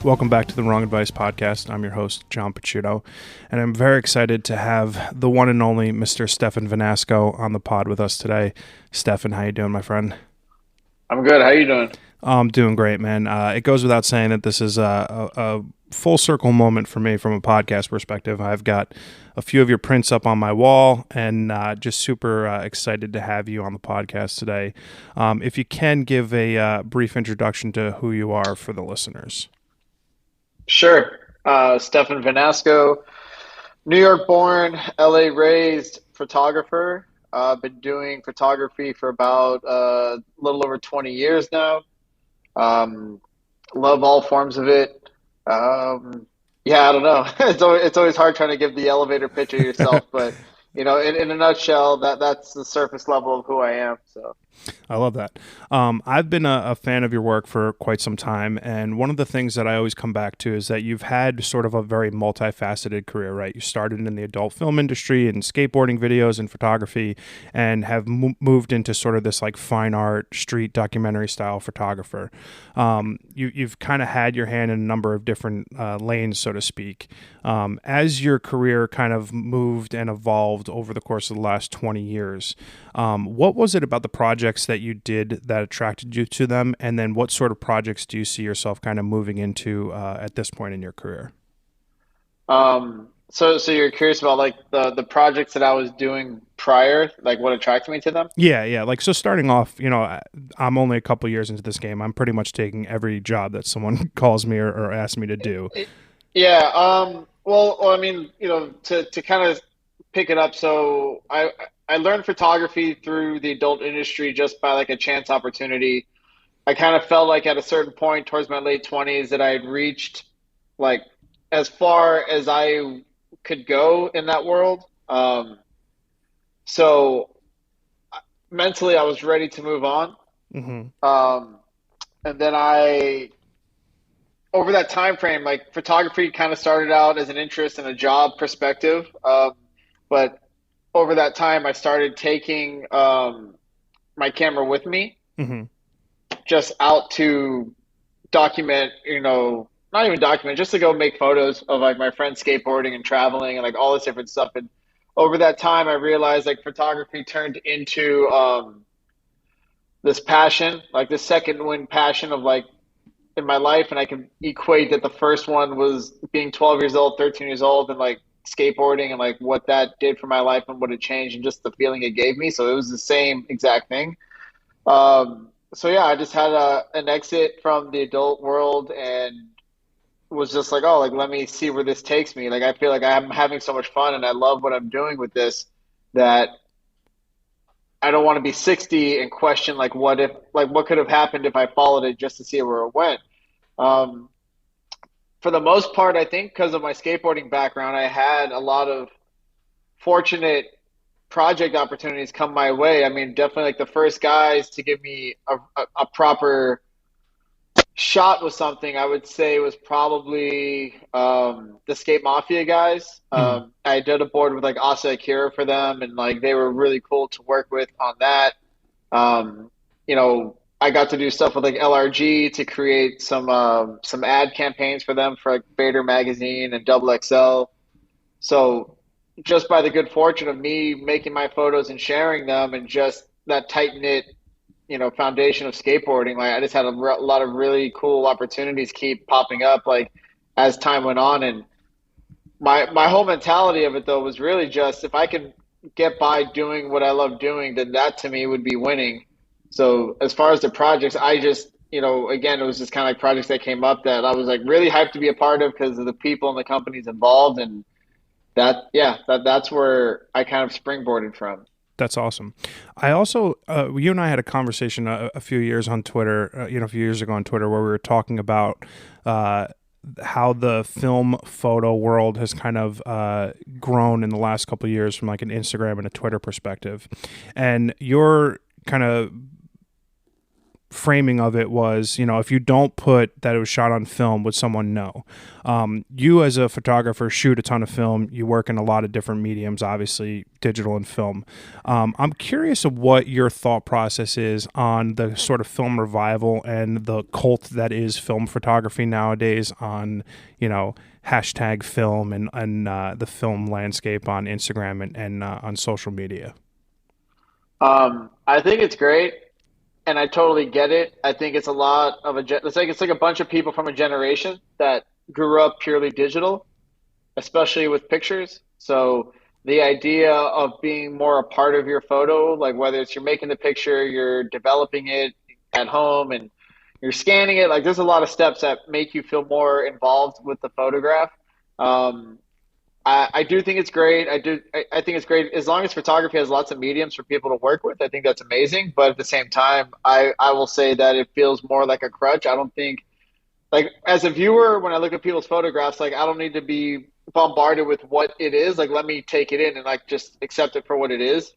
Welcome back to the Wrong Advice Podcast. I'm your host, John Picciuto, and I'm very excited to have the one and only Mr. Stefan Vanasco on the pod with us today. Stefan, how you doing, my friend? I'm good. How you doing? I'm doing great, man. It goes without saying that this is a full circle moment for me from a podcast perspective. I've got a few of your prints up on my wall, and just super excited to have you on the podcast today. If you can give a brief introduction to who you are for the listeners. Sure. Stefan Vanasco, New York born, LA raised photographer. Been doing photography for about a little over 20 years now. Love all forms of it. I don't know. It's always hard trying to give the elevator pitch of yourself, but in a nutshell, that's the surface level of who I am. So. I love that. I've been a fan of your work for quite some time, and one of the things that I always come back to is that you've had sort of a very multifaceted career, right? You started in the adult film industry and skateboarding videos and photography, and have moved into sort of this like fine art, street documentary style photographer. You've kind of had your hand in a number of different lanes, so to speak. As your career kind of moved and evolved over the course of the last 20 years, what was it about the projects that you did that attracted you to them? And then what sort of projects do you see yourself kind of moving into at this point in your career? So you're curious about like the projects that I was doing prior, like what attracted me to them? Yeah. Like, so starting off, I'm only a couple years into this game. I'm pretty much taking every job that someone calls me or asks me to do. Yeah. Well, I mean, to kind of pick it up. So I learned photography through the adult industry just by like a chance opportunity. I kind of felt like at a certain point towards my late 20s that I had reached like as far as I could go in that world. So mentally, I was ready to move on. Hmm. Um, and then over that time frame, like photography kind of started out as an interest and a job perspective. But over that time, I started taking my camera with me, Hmm. just out to document, not even document, just to go make photos of like my friends skateboarding and traveling and like all this different stuff. And over that time, I realized like photography turned into this passion, like this second wind passion of like in my life. And I can equate that the first one was being 12 years old, 13 years old, and like skateboarding and like what that did for my life and what it changed and just the feeling it gave me. So it was the same exact thing. So yeah, I just had an exit from the adult world and was just like, oh, like let me see where this takes me. Like I feel like I'm having so much fun and I love what I'm doing with this that I don't want to be 60 and question like what could have happened if I followed it just to see where it went. Um, for the most part, I think because of my skateboarding background, I had a lot of fortunate project opportunities come my way. I mean, definitely like the first guys to give me a proper shot with something, I would say was probably the Skate Mafia guys. Hmm. I did a board with like Asa Akira for them, and like they were really cool to work with on that. I got to do stuff with like LRG to create some ad campaigns for them for like Vader magazine and Double XL. So just by the good fortune of me making my photos and sharing them, and just that tight knit, foundation of skateboarding, like I just had a lot of really cool opportunities keep popping up, like as time went on. And my whole mentality of it though was really just if I can get by doing what I love doing, then that to me would be winning. So as far as the projects, I just, again, it was just kind of like projects that came up that I was like really hyped to be a part of because of the people and the companies involved. And that's where I kind of springboarded from. That's awesome. I also, you and I had a conversation a few years on Twitter, a few years ago on Twitter, where we were talking about uh, how the film photo world has kind of grown in the last couple of years from like an Instagram and a Twitter perspective. And your kind of framing of it was, if you don't put that it was shot on film, would someone know? You as a photographer shoot a ton of film. You work in a lot of different mediums, obviously digital and film. I'm curious of what your thought process is on the sort of film revival and the cult that is film photography nowadays on, hashtag film and the film landscape on Instagram and on social media. I think it's great, and I totally get it. I think it's a lot of it's like a bunch of people from a generation that grew up purely digital, especially with pictures. So the idea of being more a part of your photo, like whether it's you're making the picture, you're developing it at home, and you're scanning it, like there's a lot of steps that make you feel more involved with the photograph. Um, I do think it's great. I think it's great as long as photography has lots of mediums for people to work with. I think that's amazing. But at the same time, I will say that it feels more like a crutch. I don't think like as a viewer, when I look at people's photographs, like I don't need to be bombarded with what it is. Like let me take it in and like just accept it for what it is.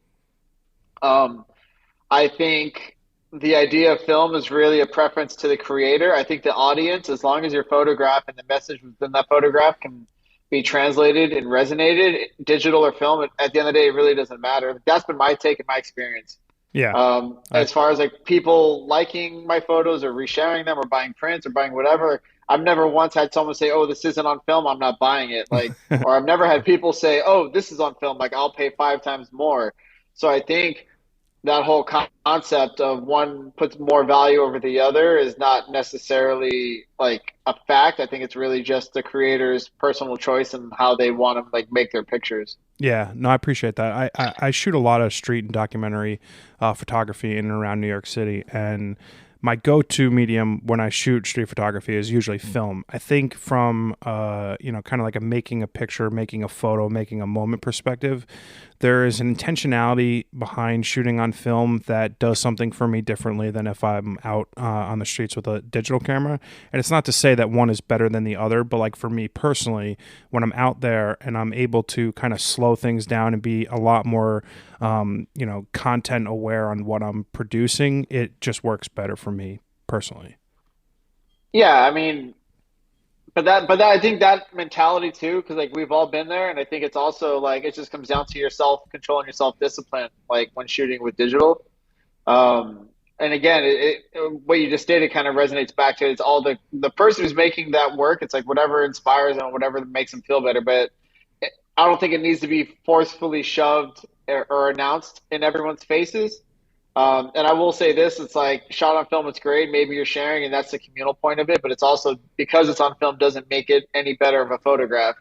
Um, I think the idea of film is really a preference to the creator. I think the audience, as long as your photograph and the message within that photograph can be translated and resonated, digital or film, at the end of the day, it really doesn't matter. That's been my take and my experience. Yeah. I, As far as like people liking my photos or resharing them or buying prints or buying whatever, I've never once had someone say, "Oh, this isn't on film, I'm not buying it." Like, or I've never had people say, "Oh, this is on film, like I'll pay 5 times more." So I think that whole concept of one puts more value over the other is not necessarily like a fact. I think it's really just the creator's personal choice and how they want to like make their pictures. yeah, no, I appreciate that. I shoot a lot of street and documentary photography in and around New York City, and my go-to medium when I shoot street photography is usually film. I think from kind of like a making a picture, making a photo, making a moment perspective, there is an intentionality behind shooting on film that does something for me differently than if I'm out on the streets with a digital camera. And it's not to say that one is better than the other, but like for me personally, when I'm out there and I'm able to kind of slow things down and be a lot more content aware on what I'm producing, it just works better for me personally. Yeah, I mean, but that I think that mentality too, because like we've all been there, and I think it's also like it just comes down to yourself controlling your self discipline, like when shooting with digital. And again, what you just stated kind of resonates back to it. It's all the person who's making that work. It's like whatever inspires them, whatever makes them feel better. But I don't think it needs to be forcefully shoved or announced in everyone's faces. And I will say this, it's like shot on film, it's great. Maybe you're sharing and that's the communal point of it, but it's also because it's on film doesn't make it any better of a photograph.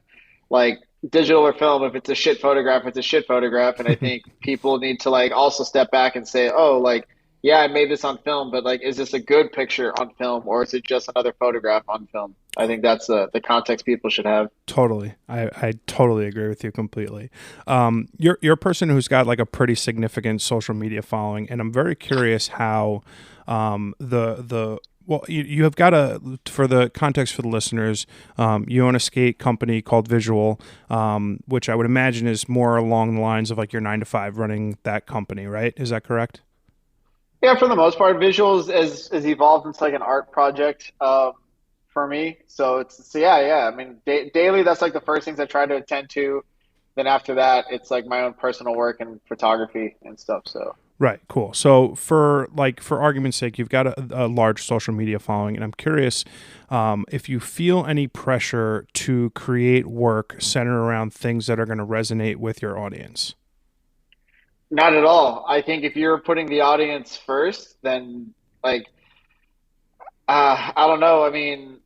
Like digital or film, if it's a shit photograph, it's a shit photograph. And I think people need to like also step back and say, oh, like, yeah, I made this on film, but like, is this a good picture on film or is it just another photograph on film? I think that's the context people should have. Totally. I totally agree with you completely. You're a person who's got like a pretty significant social media following, and I'm very curious how the well, you have got for the context for the listeners, you own a skate company called Visual, which I would imagine is more along the lines of like your 9 to 5 running that company, right? Is that correct? Yeah, for the most part, visuals has evolved into like an art project for me. So yeah. I mean, daily that's like the first things I try to attend to. Then after that, it's like my own personal work and photography and stuff. So Right, cool. So for argument's sake, you've got a large social media following, and I'm curious if you feel any pressure to create work centered around things that are going to resonate with your audience. not at all. I think if you're putting the audience first, then like I don't know. I mean,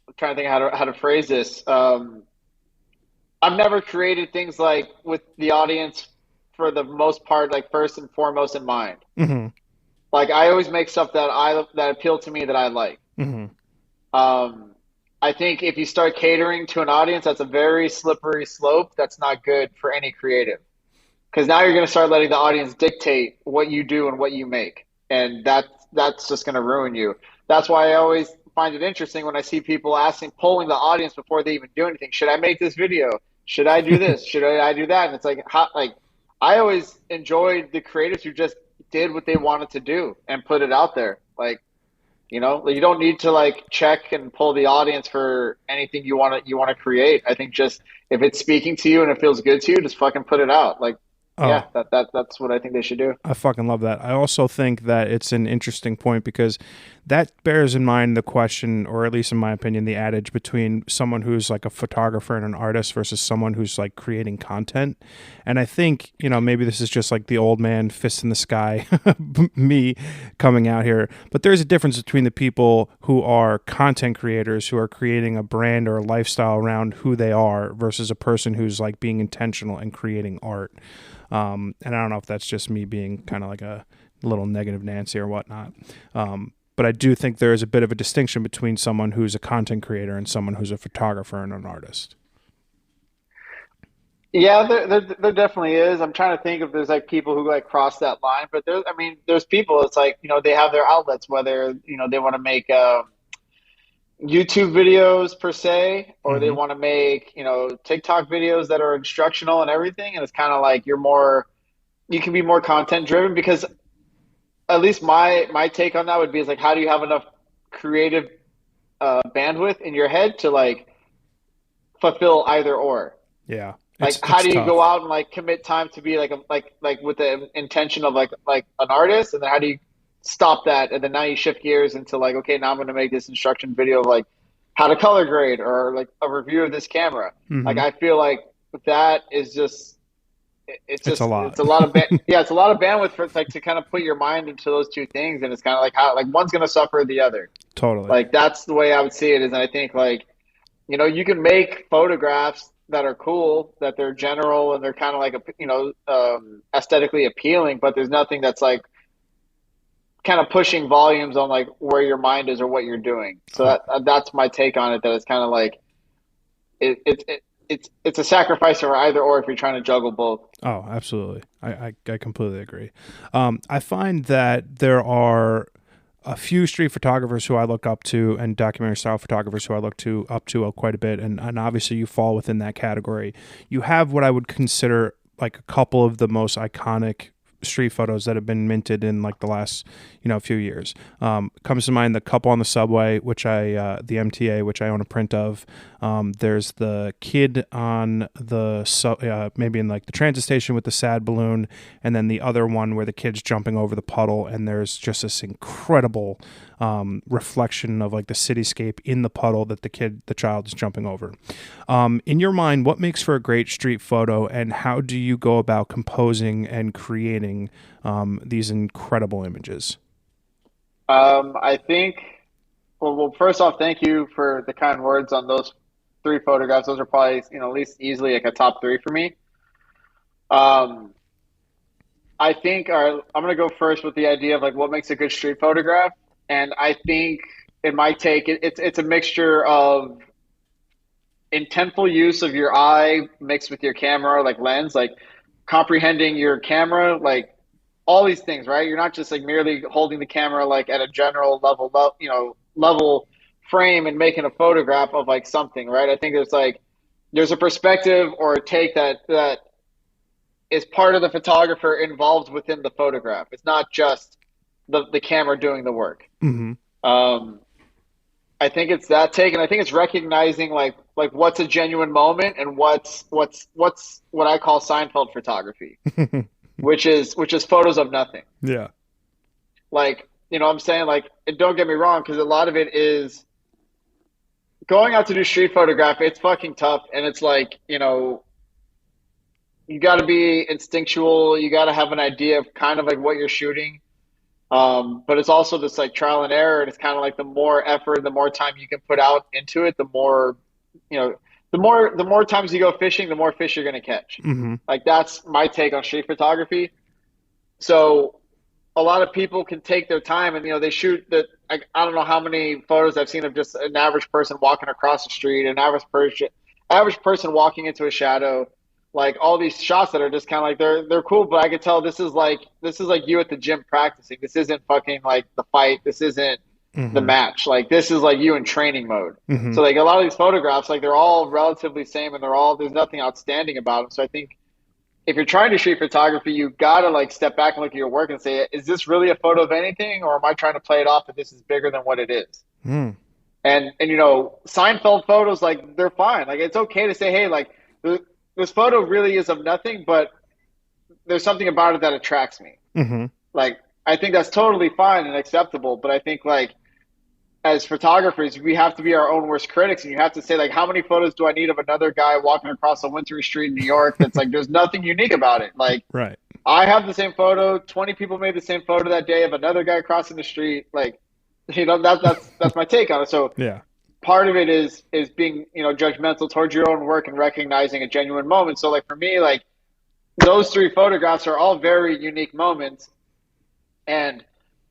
I'm trying to think how to phrase this. I've never created things like with the audience for the most part, like first and foremost in mind. Mm-hmm. Like I always make stuff that appeal to me that I like. Mm-hmm. Um, I think if you start catering to an audience, that's a very slippery slope. That's not good for any creative because now you're going to start letting the audience dictate what you do and what you make, and that's just going to ruin you. That's why I always find it interesting when I see people polling the audience before they even do anything. Should I make this video? Should I do this? Should I do that? And it's like, how, like I always enjoyed the creatives who just did what they wanted to do and put it out there. Like, you know, like, you don't need to like check and pull the audience for anything you want to create. I think just if it's speaking to you and it feels good to you, just fucking put it out. Like, yeah, Oh, that's what I think they should do. I fucking love that. I also think that it's an interesting point because that bears in mind the question, or at least in my opinion, the adage between someone who's like a photographer and an artist versus someone who's like creating content. And I think, you know, maybe this is just like the old man fist in the sky, me coming out here, but there's a difference between the people who are content creators, who are creating a brand or a lifestyle around who they are versus a person who's like being intentional and creating art. And I don't know if that's just me being kind of like a little negative Nancy or whatnot. But I do think there is a bit of a distinction between someone who's a content creator and someone who's a photographer and an artist. Yeah, there definitely is. I'm trying to think if there's like people who like cross that line, but there's, I mean, there's people. It's like, you know, they have their outlets, whether, you know, they want to make YouTube videos per se, or they Hmm. want to make, you know, TikTok videos that are instructional and everything. And it's kind of like you're more, you can be more content driven because at least my take on that would be is like, how do you have enough creative bandwidth in your head to like fulfill either or? Yeah, Like, how it's do you go tough. out and like commit time to be like a like with the intention of like an artist, and then how do you stop that, and then now you shift gears into like, okay, now I'm going to make this instruction video of like how to color grade or like a review of this camera. Like, Hmm. I feel like that is just It's a lot. it's a lot of yeah, it's a lot of bandwidth for like to kind of put your mind into those two things, and it's kind of like how like one's going to suffer the other. Totally. Like, that's the way I would see it. Is, I think like, you know, you can make photographs that are cool, that they're general and they're kind of like, you know, aesthetically appealing, but there's nothing that's like kind of pushing volumes on like where your mind is or what you're doing. So Oh, that's my take on it. That it's kind of like it's a sacrifice or either or if you're trying to juggle both. oh, absolutely. I completely agree. I find that there are a few street photographers who I look up to and documentary style photographers who I look to up to quite a bit, and obviously you fall within that category. You have what I would consider like a couple of the most iconic street photos that have been minted in like the last, you know, few years. Comes to mind the couple on the subway, which the MTA, which I own a print of. There's the kid on the maybe in like the transit station with the sad balloon, and then the other one where the kid's jumping over the puddle, and there's just this incredible reflection of like the cityscape in the puddle that the child is jumping over. In your mind, what makes for a great street photo, and how do you go about composing and creating these incredible images? I think, well, first off, thank you for the kind words on those three photographs. Those are probably, you know, at least easily like a top three for me. Um, I think I'm going to go first with the idea of like what makes a good street photograph. And I think in my take, it's a mixture of intentful use of your eye mixed with your camera, like lens, like comprehending your camera, like all these things, right? You're not just like merely holding the camera like at a general level, you know, level frame and making a photograph of like something, right? I think there's a perspective or a take that is part of the photographer involved within the photograph. It's not just the camera doing the work. Hmm. Um, I think it's that take, and I think it's recognizing like what's a genuine moment and what's what I call Seinfeld photography, which is photos of nothing. Yeah. Like, you know what I'm saying? Like, and don't get me wrong, because a lot of it is going out to do street photography. It's fucking tough, and it's like, you know, you got to be instinctual. You got to have an idea of kind of like what you're shooting. But it's also this like trial and error, and it's kind of like the more effort, the more time you can put out into it, the more, you know, the more times you go fishing, the more fish you're gonna catch. Hmm. Like, that's my take on street photography. So a lot of people can take their time, and you know, they shoot that. I don't know how many photos I've seen of just an average person walking across the street, an average person walking into a shadow, like all these shots that are just kind of like they're cool, but I could tell this is like you at the gym practicing. This isn't fucking like the fight. This isn't the Hmm. match. Like, this is like you in training mode. Hmm. So like a lot of these photographs, like they're all relatively same, and there's nothing outstanding about them. So I think if you're trying to shoot photography, you gotta like step back and look at your work and say, is this really a photo of anything, or am I trying to play it off that this is bigger than what it is? Mm. And Seinfeld photos, like they're fine. Like it's okay to say, hey, like this photo really is of nothing, but there's something about it that attracts me. Hmm. Like I think that's totally fine and acceptable. But I think like as photographers, we have to be our own worst critics, and you have to say like, how many photos do I need of another guy walking across a wintry street in New York that's like there's nothing unique about it. Like Right. I have the same photo, 20 people made the same photo that day of another guy crossing the street. Like that's my take on it. So Yeah. part of it is being judgmental towards your own work and recognizing a genuine moment. So like for me, like those three photographs are all very unique moments, and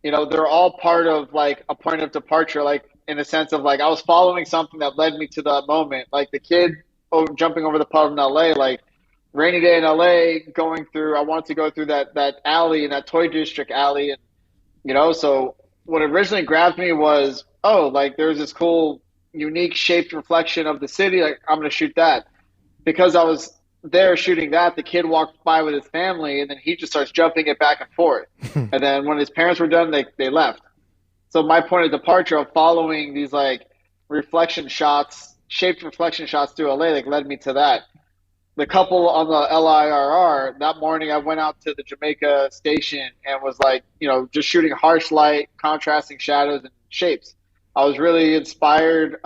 they're all part of like a point of departure, like in the sense of like I was following something that led me to that moment, like the kid jumping over the puddle in LA, like rainy day in LA, going through, I wanted to go through that alley, and that toy district alley, and so what originally grabbed me was, oh, like there's this cool unique shaped reflection of the city, like I'm going to shoot that. Because I was there shooting that, the kid walked by with his family, and then he just starts jumping it back and forth. And then when his parents were done, they left. So my point of departure of following these like reflection shots, shaped reflection shots through LA, like led me to that. The couple on the LIRR, that morning I went out to the Jamaica station and was like, just shooting harsh light, contrasting shadows and shapes. I was really inspired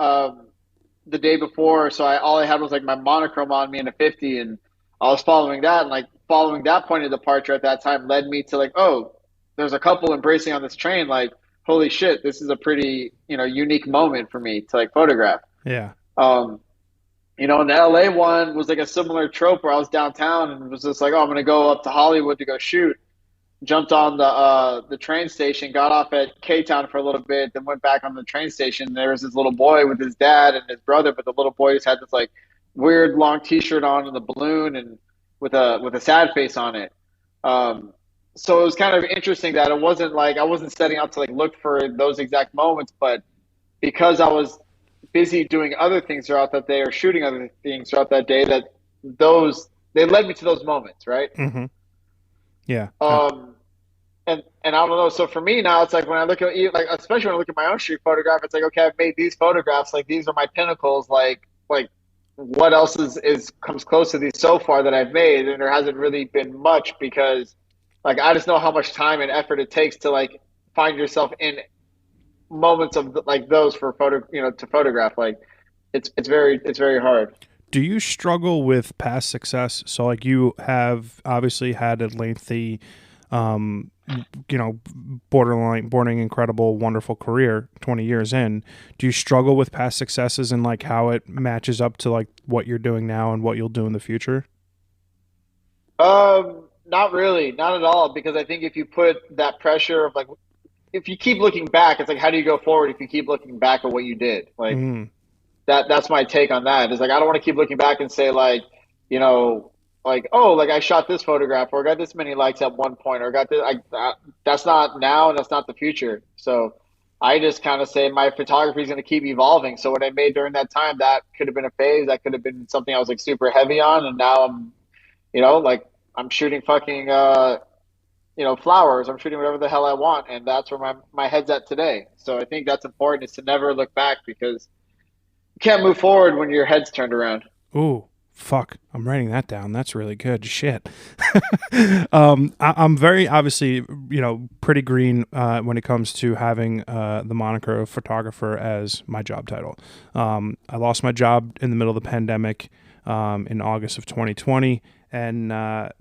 the day before, so all I had was like my monochrome on me in a 50, and I was following that, and like following that point of departure at that time led me to like, oh, there's a couple embracing on this train, like holy shit, this is a pretty unique moment for me to like photograph. Yeah. And the LA one was like a similar trope where I was downtown and was just like, oh, I'm gonna go up to Hollywood to go shoot. Jumped on the train station, got off at K-Town for a little bit, then went back on the train station. There was this little boy with his dad and his brother, but the little boy just had this like weird long T-shirt on and the balloon and with a sad face on it. So it was kind of interesting that it wasn't like I wasn't setting out to like look for those exact moments, but because I was busy doing other things throughout that day or shooting other things throughout that day, that they led me to those moments, right? Hmm. Yeah. And I don't know. So for me now, it's like when I look at like, especially when I look at my own street photograph, it's like, okay, I've made these photographs. Like these are my pinnacles. Like what else is comes close to these so far that I've made? And there hasn't really been much because like, I just know how much time and effort it takes to like find yourself in moments of like those for to photograph. Like it's very hard. Do you struggle with past success? So like you have obviously had a lengthy, um, bordering incredible, wonderful career, 20 years in. Do you struggle with past successes and like how it matches up to like what you're doing now and what you'll do in the future? Not really, not at all. Because I think if you put that pressure of like, if you keep looking back, it's like, how do you go forward if you keep looking back at what you did? Like that's my take on that. Is like, I don't want to keep looking back and say like, like, oh, like I shot this photograph or got this many likes at one point or got this. That's not now and that's not the future. So I just kind of say my photography is going to keep evolving. So what I made during that time, that could have been a phase, that could have been something I was like super heavy on, and now I'm, like I'm shooting fucking, flowers. I'm shooting whatever the hell I want, and that's where my head's at today. So I think that's important, is to never look back, because you can't move forward when your head's turned around. Ooh, fuck. I'm writing that down. That's really good. Shit. I'm very, obviously, pretty green when it comes to having the moniker of photographer as my job title. I lost my job in the middle of the pandemic in August of 2020, and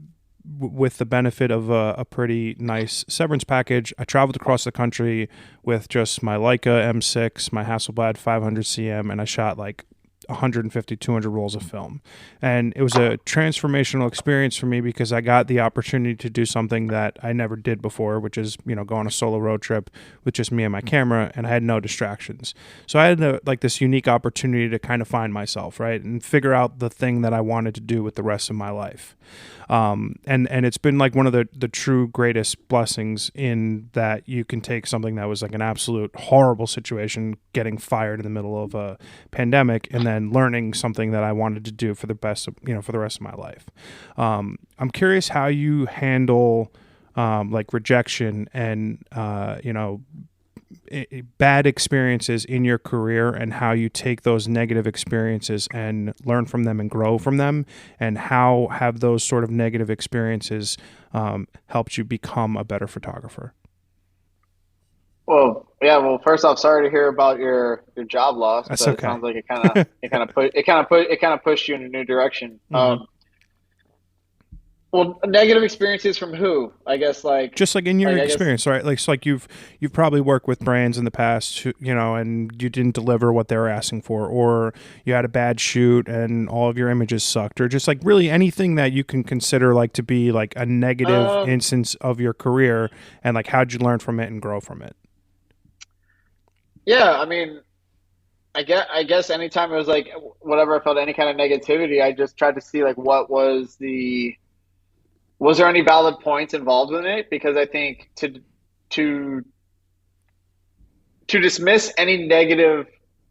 with the benefit of a pretty nice severance package, I traveled across the country with just my Leica M6, my Hasselblad 500 CM, and I shot like 150, 200 rolls of film. And it was a transformational experience for me because I got the opportunity to do something that I never did before, which is, go on a solo road trip with just me and my camera, and I had no distractions. So I had this unique opportunity to kind of find myself, right? And figure out the thing that I wanted to do with the rest of my life. And it's been like one of the true greatest blessings in that you can take something that was like an absolute horrible situation, getting fired in the middle of a pandemic, and then and learning something that I wanted to do for the best of, for the rest of my life. I'm curious how you handle like rejection and bad experiences in your career, and how you take those negative experiences and learn from them and grow from them, and how have those sort of negative experiences helped you become a better photographer. Well, yeah. Well, first off, sorry to hear about your job loss, That's but it okay. sounds like it kind of pushed you in a new direction. Hmm. Well, negative experiences from who? I guess Just like in your I guess. experience, right? Like, it's like you've probably worked with brands in the past, and you didn't deliver what they were asking for, or you had a bad shoot and all of your images sucked, or just like really anything that you can consider like to be like a negative Um, instance of your career, and like how'd you learn from it and grow from it? yeah. I mean, I guess anytime it was like whatever I felt any kind of negativity, I just tried to see like was there any valid points involved in it? Because I think to to dismiss any negative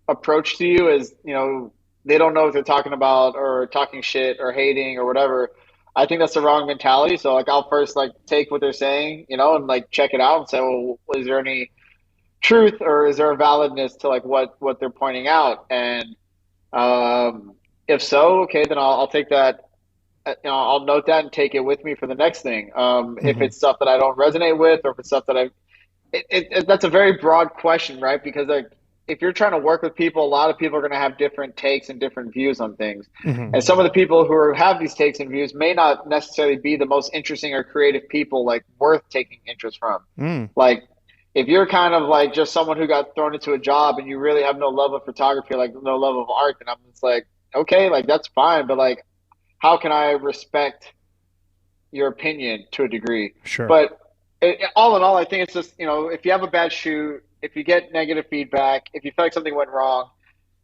approach to you as they don't know what they're talking about or talking shit or hating or whatever. I think that's the wrong mentality. So like I'll first like take what they're saying, and like check it out and say, well, is there any truth or is there a validness to like what they're pointing out? And if so, okay, then I'll take that. I'll note that and take it with me for the next thing. If Hmm. it's stuff that I don't resonate with, or if it's stuff that that's a very broad question, right? Because like if you're trying to work with people, a lot of people are going to have different takes and different views on things. Hmm. And some of the people have these takes and views may not necessarily be the most interesting or creative people like worth taking interest from. Mm. Like if you're kind of like just someone who got thrown into a job and you really have no love of photography, like no love of art, then I'm just like, okay, like that's fine, but like how can I respect your opinion to a degree? Sure. But all in all, I think it's just, if you have a bad shoot, if you get negative feedback, if you feel like something went wrong,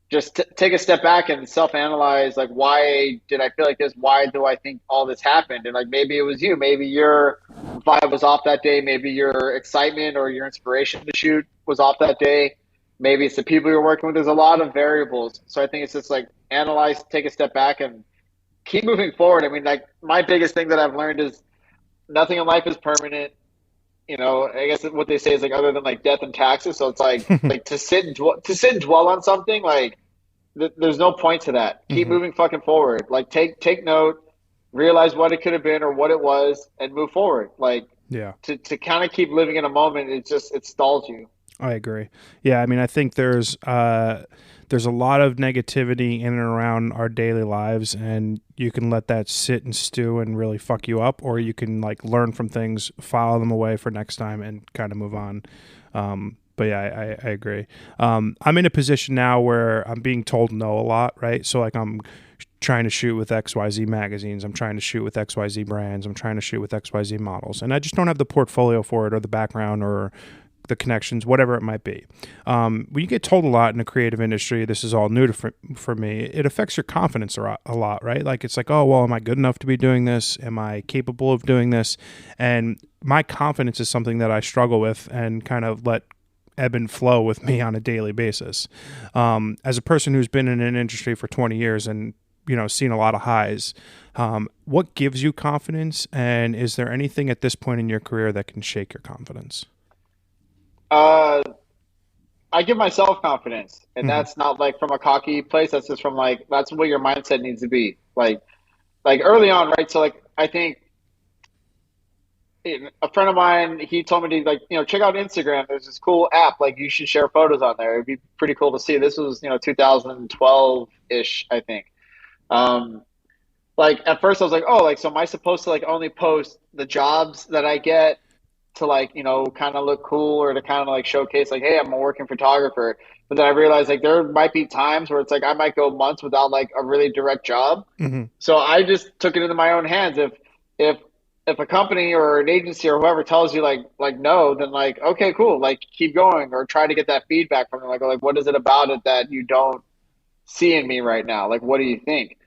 just take a step back and self-analyze, like, why did I feel like this? Why do I think all this happened? And like, maybe it was you, maybe your vibe was off that day. Maybe your excitement or your inspiration to shoot was off that day. Maybe it's the people you're working with. There's a lot of variables. So I think it's just like analyze, take a step back and keep moving forward. I mean, like my biggest thing that I've learned is nothing in life is permanent. I guess what they say is like other than like death and taxes. So it's like to sit and dwell on something like there's no point to that. Keep Hmm. moving fucking forward. Like take note, realize what it could have been or what it was, and move forward. Like Yeah. to kind of keep living in a moment, it stalls you. I agree. Yeah, I mean, I think there's a lot of negativity in and around our daily lives, and you can let that sit and stew and really fuck you up, or you can like learn from things, file them away for next time, and kind of move on. But yeah, I agree. I'm in a position now where I'm being told no a lot, right? So like I'm trying to shoot with XYZ magazines. I'm trying to shoot with XYZ brands. I'm trying to shoot with XYZ models. And I just don't have the portfolio for it, or the background, or the connections, whatever it might be. When you get told a lot in a creative industry, this is all new for me, it affects your confidence a lot, right? Like it's like, oh, well, am I good enough to be doing this? Am I capable of doing this? And my confidence is something that I struggle with and kind of let ebb and flow with me on a daily basis. As a person who's been in an industry for 20 years and seen a lot of highs, what gives you confidence? And is there anything at this point in your career that can shake your confidence? Uh, I give myself confidence, and Hmm. that's not like from a cocky place. That's just from like that's what your mindset needs to be. Like early on, right? So like I think a friend of mine, he told me to like check out Instagram. There's this cool app, like you should share photos on there. It'd be pretty cool to see. This was 2012 ish, I think. Um, like at first I was like, oh, like so am I supposed to like only post the jobs that I get to like kind of look cool or to kind of like showcase like, hey, I'm a working photographer. But then I realized like there might be times where it's like I might go months without like a really direct job. Hmm. So I just took it into my own hands. If if a company or an agency or whoever tells you like no, then like okay, cool, like keep going or try to get that feedback from them. Like what is it about it that you don't see in me right now? Like what do you think?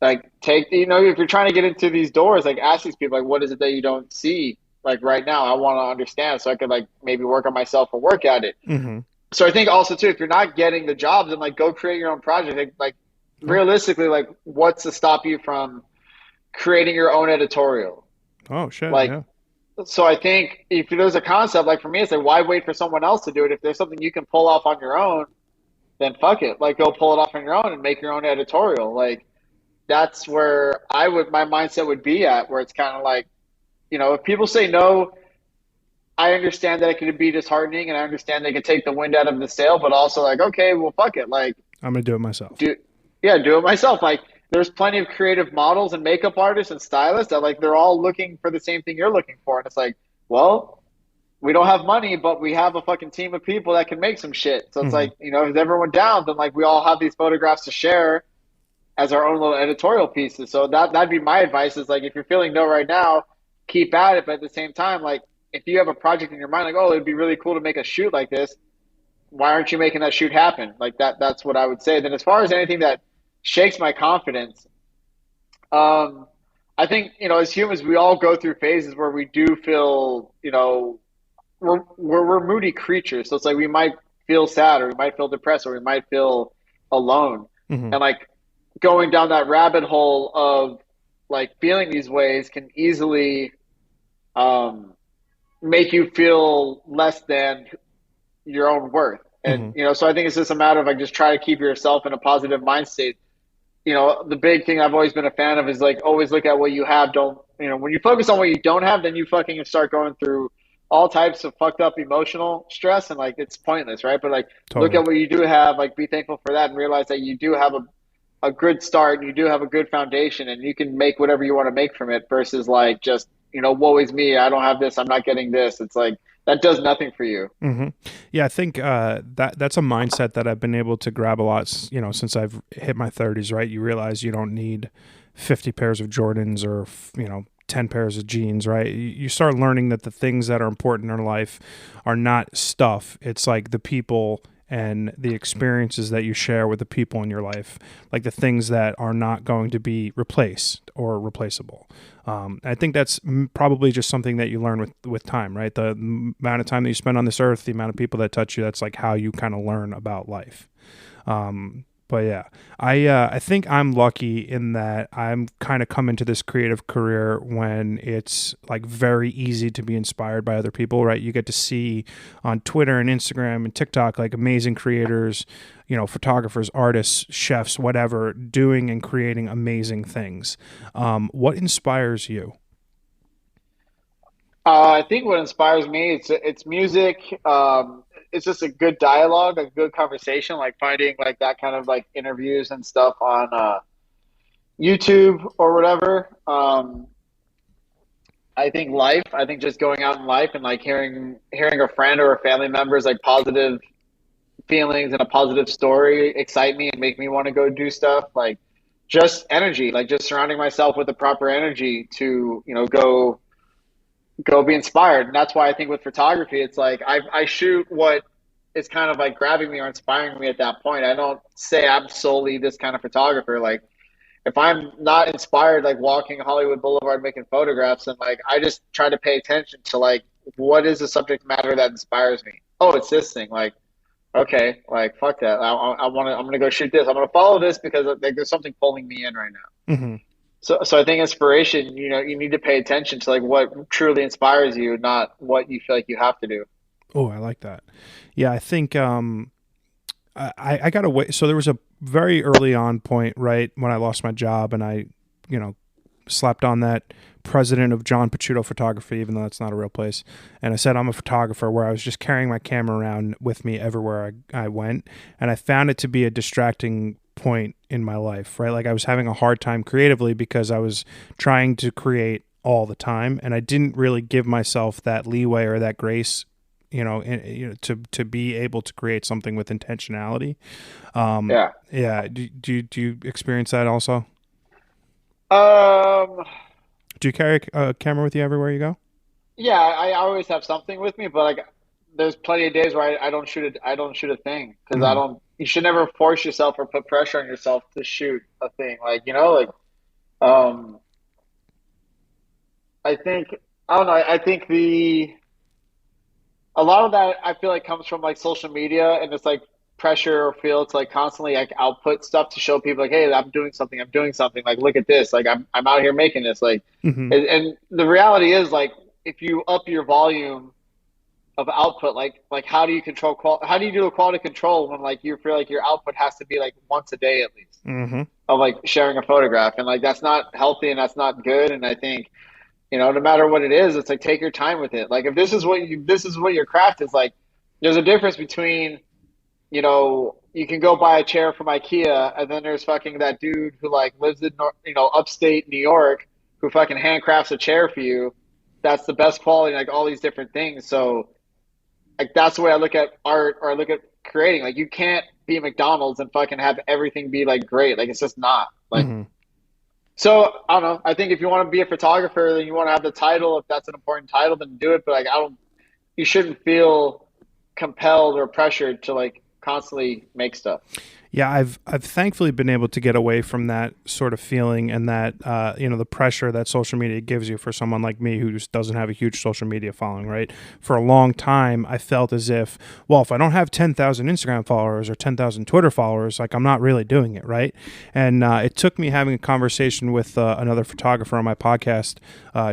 Like take if you're trying to get into these doors, like ask these people like what is it that you don't see like right now? I want to understand so I could like maybe work on myself or work at it. Hmm. So I think also too, if you're not getting the jobs, then like go create your own project. Like Oh, realistically, like, what's to stop you from creating your own editorial? oh shit, Like, yeah. so I think if there's a concept, like for me, it's like, why wait for someone else to do it? If there's something you can pull off on your own, then fuck it. Like, go pull it off on your own and make your own editorial. Like, that's where my mindset would be at, where it's kind of like, if people say no, I understand that it could be disheartening and I understand they could take the wind out of the sail, but also like, okay, well, fuck it. Like, I'm gonna do it myself. do, yeah, do it myself. Like, there's plenty of creative models and makeup artists and stylists that like, they're all looking for the same thing you're looking for. And it's like, well, we don't have money, but we have a fucking team of people that can make some shit. So it's Hmm. like, if everyone down, then like we all have these photographs to share as our own little editorial pieces. So that'd be my advice is like if you're feeling no right now, keep at it. But at the same time, like if you have a project in your mind, like, oh, it'd be really cool to make a shoot like this, why aren't you making that shoot happen? Like that's what I would say. Then as far as anything that shakes my confidence, um, I think, as humans, we all go through phases where we do feel, we're moody creatures. So it's like we might feel sad or we might feel depressed or we might feel alone. Hmm. And like going down that rabbit hole of like feeling these ways can easily um, make you feel less than your own worth. And, Hmm. so I think it's just a matter of like just try to keep yourself in a positive mind state. The big thing I've always been a fan of is like always look at what you have. Don't, when you focus on what you don't have, then you fucking start going through all types of fucked up emotional stress and like it's pointless, right? But like look Totally. at what you do have, like be thankful for that and realize that you do have a good start and you do have a good foundation and you can make whatever you want to make from it versus like just, woe is me. I don't have this. I'm not getting this. It's like that does nothing for you. Hmm. Yeah, I think that's a mindset that I've been able to grab a lot, since I've hit my 30s. Right, you realize you don't need 50 pairs of Jordans or 10 pairs of jeans. Right, you start learning that the things that are important in life are not stuff. It's like the people and the experiences that you share with the people in your life, like the things that are not going to be replaced or replaceable. I think that's probably just something that you learn with time, right? The amount of time that you spend on this earth, the amount of people that touch you, that's like how you kind of learn about life. But yeah, I think I'm lucky in that I'm kind of come into this creative career when it's like very easy to be inspired by other people, right? You get to see on Twitter and Instagram and TikTok like amazing creators, photographers, artists, chefs, whatever, doing and creating amazing things. What inspires you? I think what inspires me it's music. It's just a good dialogue, a good conversation, like finding like that kind of like interviews and stuff on YouTube or whatever. I think life. I think just going out in life and like hearing a friend or a family member's like positive feelings and a positive story excite me and make me want to go do stuff. Like just energy, like just surrounding myself with the proper energy to go be inspired. And that's why I think with photography, it's like I shoot what is kind of like grabbing me or inspiring me at that point. I don't say I'm solely this kind of photographer. Like if I'm not inspired, like walking Hollywood Boulevard making photographs, and like I just try to pay attention to like what is the subject matter that inspires me. Oh, it's this thing. Like okay, like fuck that. I want to. I'm gonna go shoot this. I'm gonna follow this because like there's something pulling me in right now. Hmm. So I think inspiration, you need to pay attention to like what truly inspires you, not what you feel like you have to do. Oh, I like that. Yeah, I think I got away. So there was a very early on point, right, when I lost my job and I, you know, slapped on that president of John Pachuto Photography, even though that's not a real place. And I said I'm a photographer, where I was just carrying my camera around with me everywhere I went. And I found it to be a distracting point in my life, right? Like I was having a hard time creatively because I was trying to create all the time and I didn't really give myself that leeway or that grace, to be able to create something with intentionality. Yeah. Yeah. Do you experience that also? Um, Do you carry a camera with you everywhere you go? yeah, I always have something with me, but like there's plenty of days where I don't shoot it. I don't shoot a thing because I Hmm. don't. You should never force yourself or put pressure on yourself to shoot a thing. Like like I think I don't know. I think the a lot of that I feel like comes from like social media and it's like pressure or feel to like constantly like output stuff to show people like, hey, I'm doing something. Like, look at this. Like, I'm out here making this. Like, Hmm. and the reality is like, if you up your volume of output, like how do you control how do you do a quality control when like you feel like your output has to be like once a day at least Hmm. of like sharing a photograph, and like that's not healthy and that's not good. And I think, no matter what it is, it's like take your time with it. Like if this is what your craft is like, there's a difference between, you can go buy a chair from IKEA, and then there's fucking that dude who like lives in upstate New York who fucking handcrafts a chair for you. That's the best quality, like all these different things. So like that's the way I look at art, or I look at creating. Like you can't be McDonald's and fucking have everything be like great. Like it's just not like. Hmm. So I don't know. I think if you want to be a photographer, then you want to have the title. If that's an important title, then do it. But like I don't. You shouldn't feel compelled or pressured to like constantly make stuff. Yeah, I've thankfully been able to get away from that sort of feeling and that the pressure that social media gives you for someone like me who just doesn't have a huge social media following. Right, for a long time, I felt as if, well, if I don't have 10,000 Instagram followers or 10,000 Twitter followers, like I'm not really doing it right. And it took me having a conversation with another photographer on my podcast,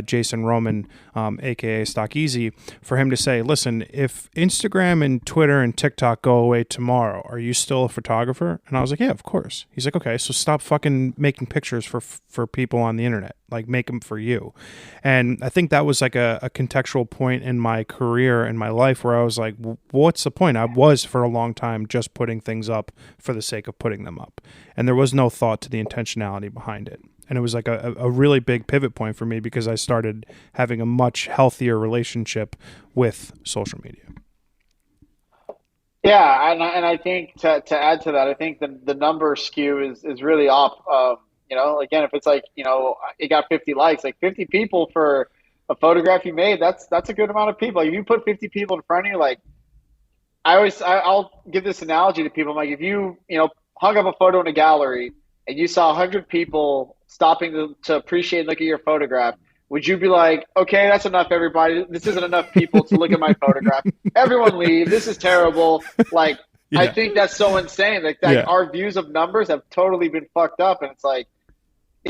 Jason Roman, aka Stock Easy, for him to say, listen, if Instagram and Twitter and TikTok go away tomorrow, are you still a photographer? And I was like, yeah, of course. He's like, okay, so stop fucking making pictures for people on the internet. Like, make them for you. And I think that was like a contextual point in my career and my life where I was like, what's the point? I was for a long time just putting things up for the sake of putting them up. And there was no thought to the intentionality behind it. And it was like a really big pivot point for me because I started having a much healthier relationship with social media. Yeah, and I think to add to that, I think the number skew is really off. Again, if it's like it got 50 likes, like 50 people for a photograph you made, that's a good amount of people. Like, if you put 50 people in front of you, like I'll give this analogy to people. I'm like, if you hung up a photo in a gallery and you saw 100 people stopping to appreciate and look at your photograph, would you be like, okay, that's enough, everybody. This isn't enough people to look at my photograph. Everyone leave. This is terrible. Like, I Yeah. think that's so insane. Like that, Yeah. our views of numbers have totally been fucked up. And it's like,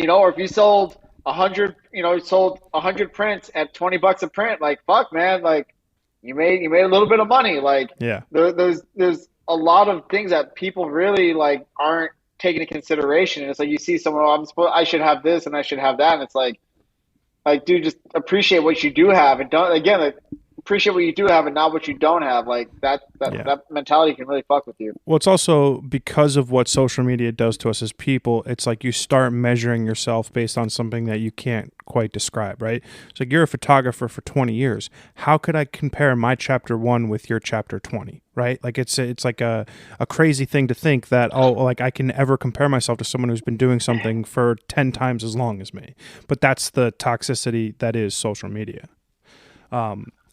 or if you sold 100, sold 100 prints at $20 a print, like, fuck, man, like you made a little bit of money. Like Yeah. there's a lot of things that people really like aren't taking into consideration. And it's like you see someone, oh, I should have this and I should have that, and it's like, dude, just appreciate what you do have, and don't, again, like, appreciate what you do have and not what you don't have. Like Yeah. that mentality can really fuck with you. Well, it's also because of what social media does to us as people. It's like you start measuring yourself based on something that you can't quite describe, right? It's like you're a photographer for 20 years. How could I compare my chapter 1 with your chapter 20, right? Like it's like a crazy thing to think that, oh, like I can ever compare myself to someone who's been doing something for 10 times as long as me. But that's the toxicity that is social media.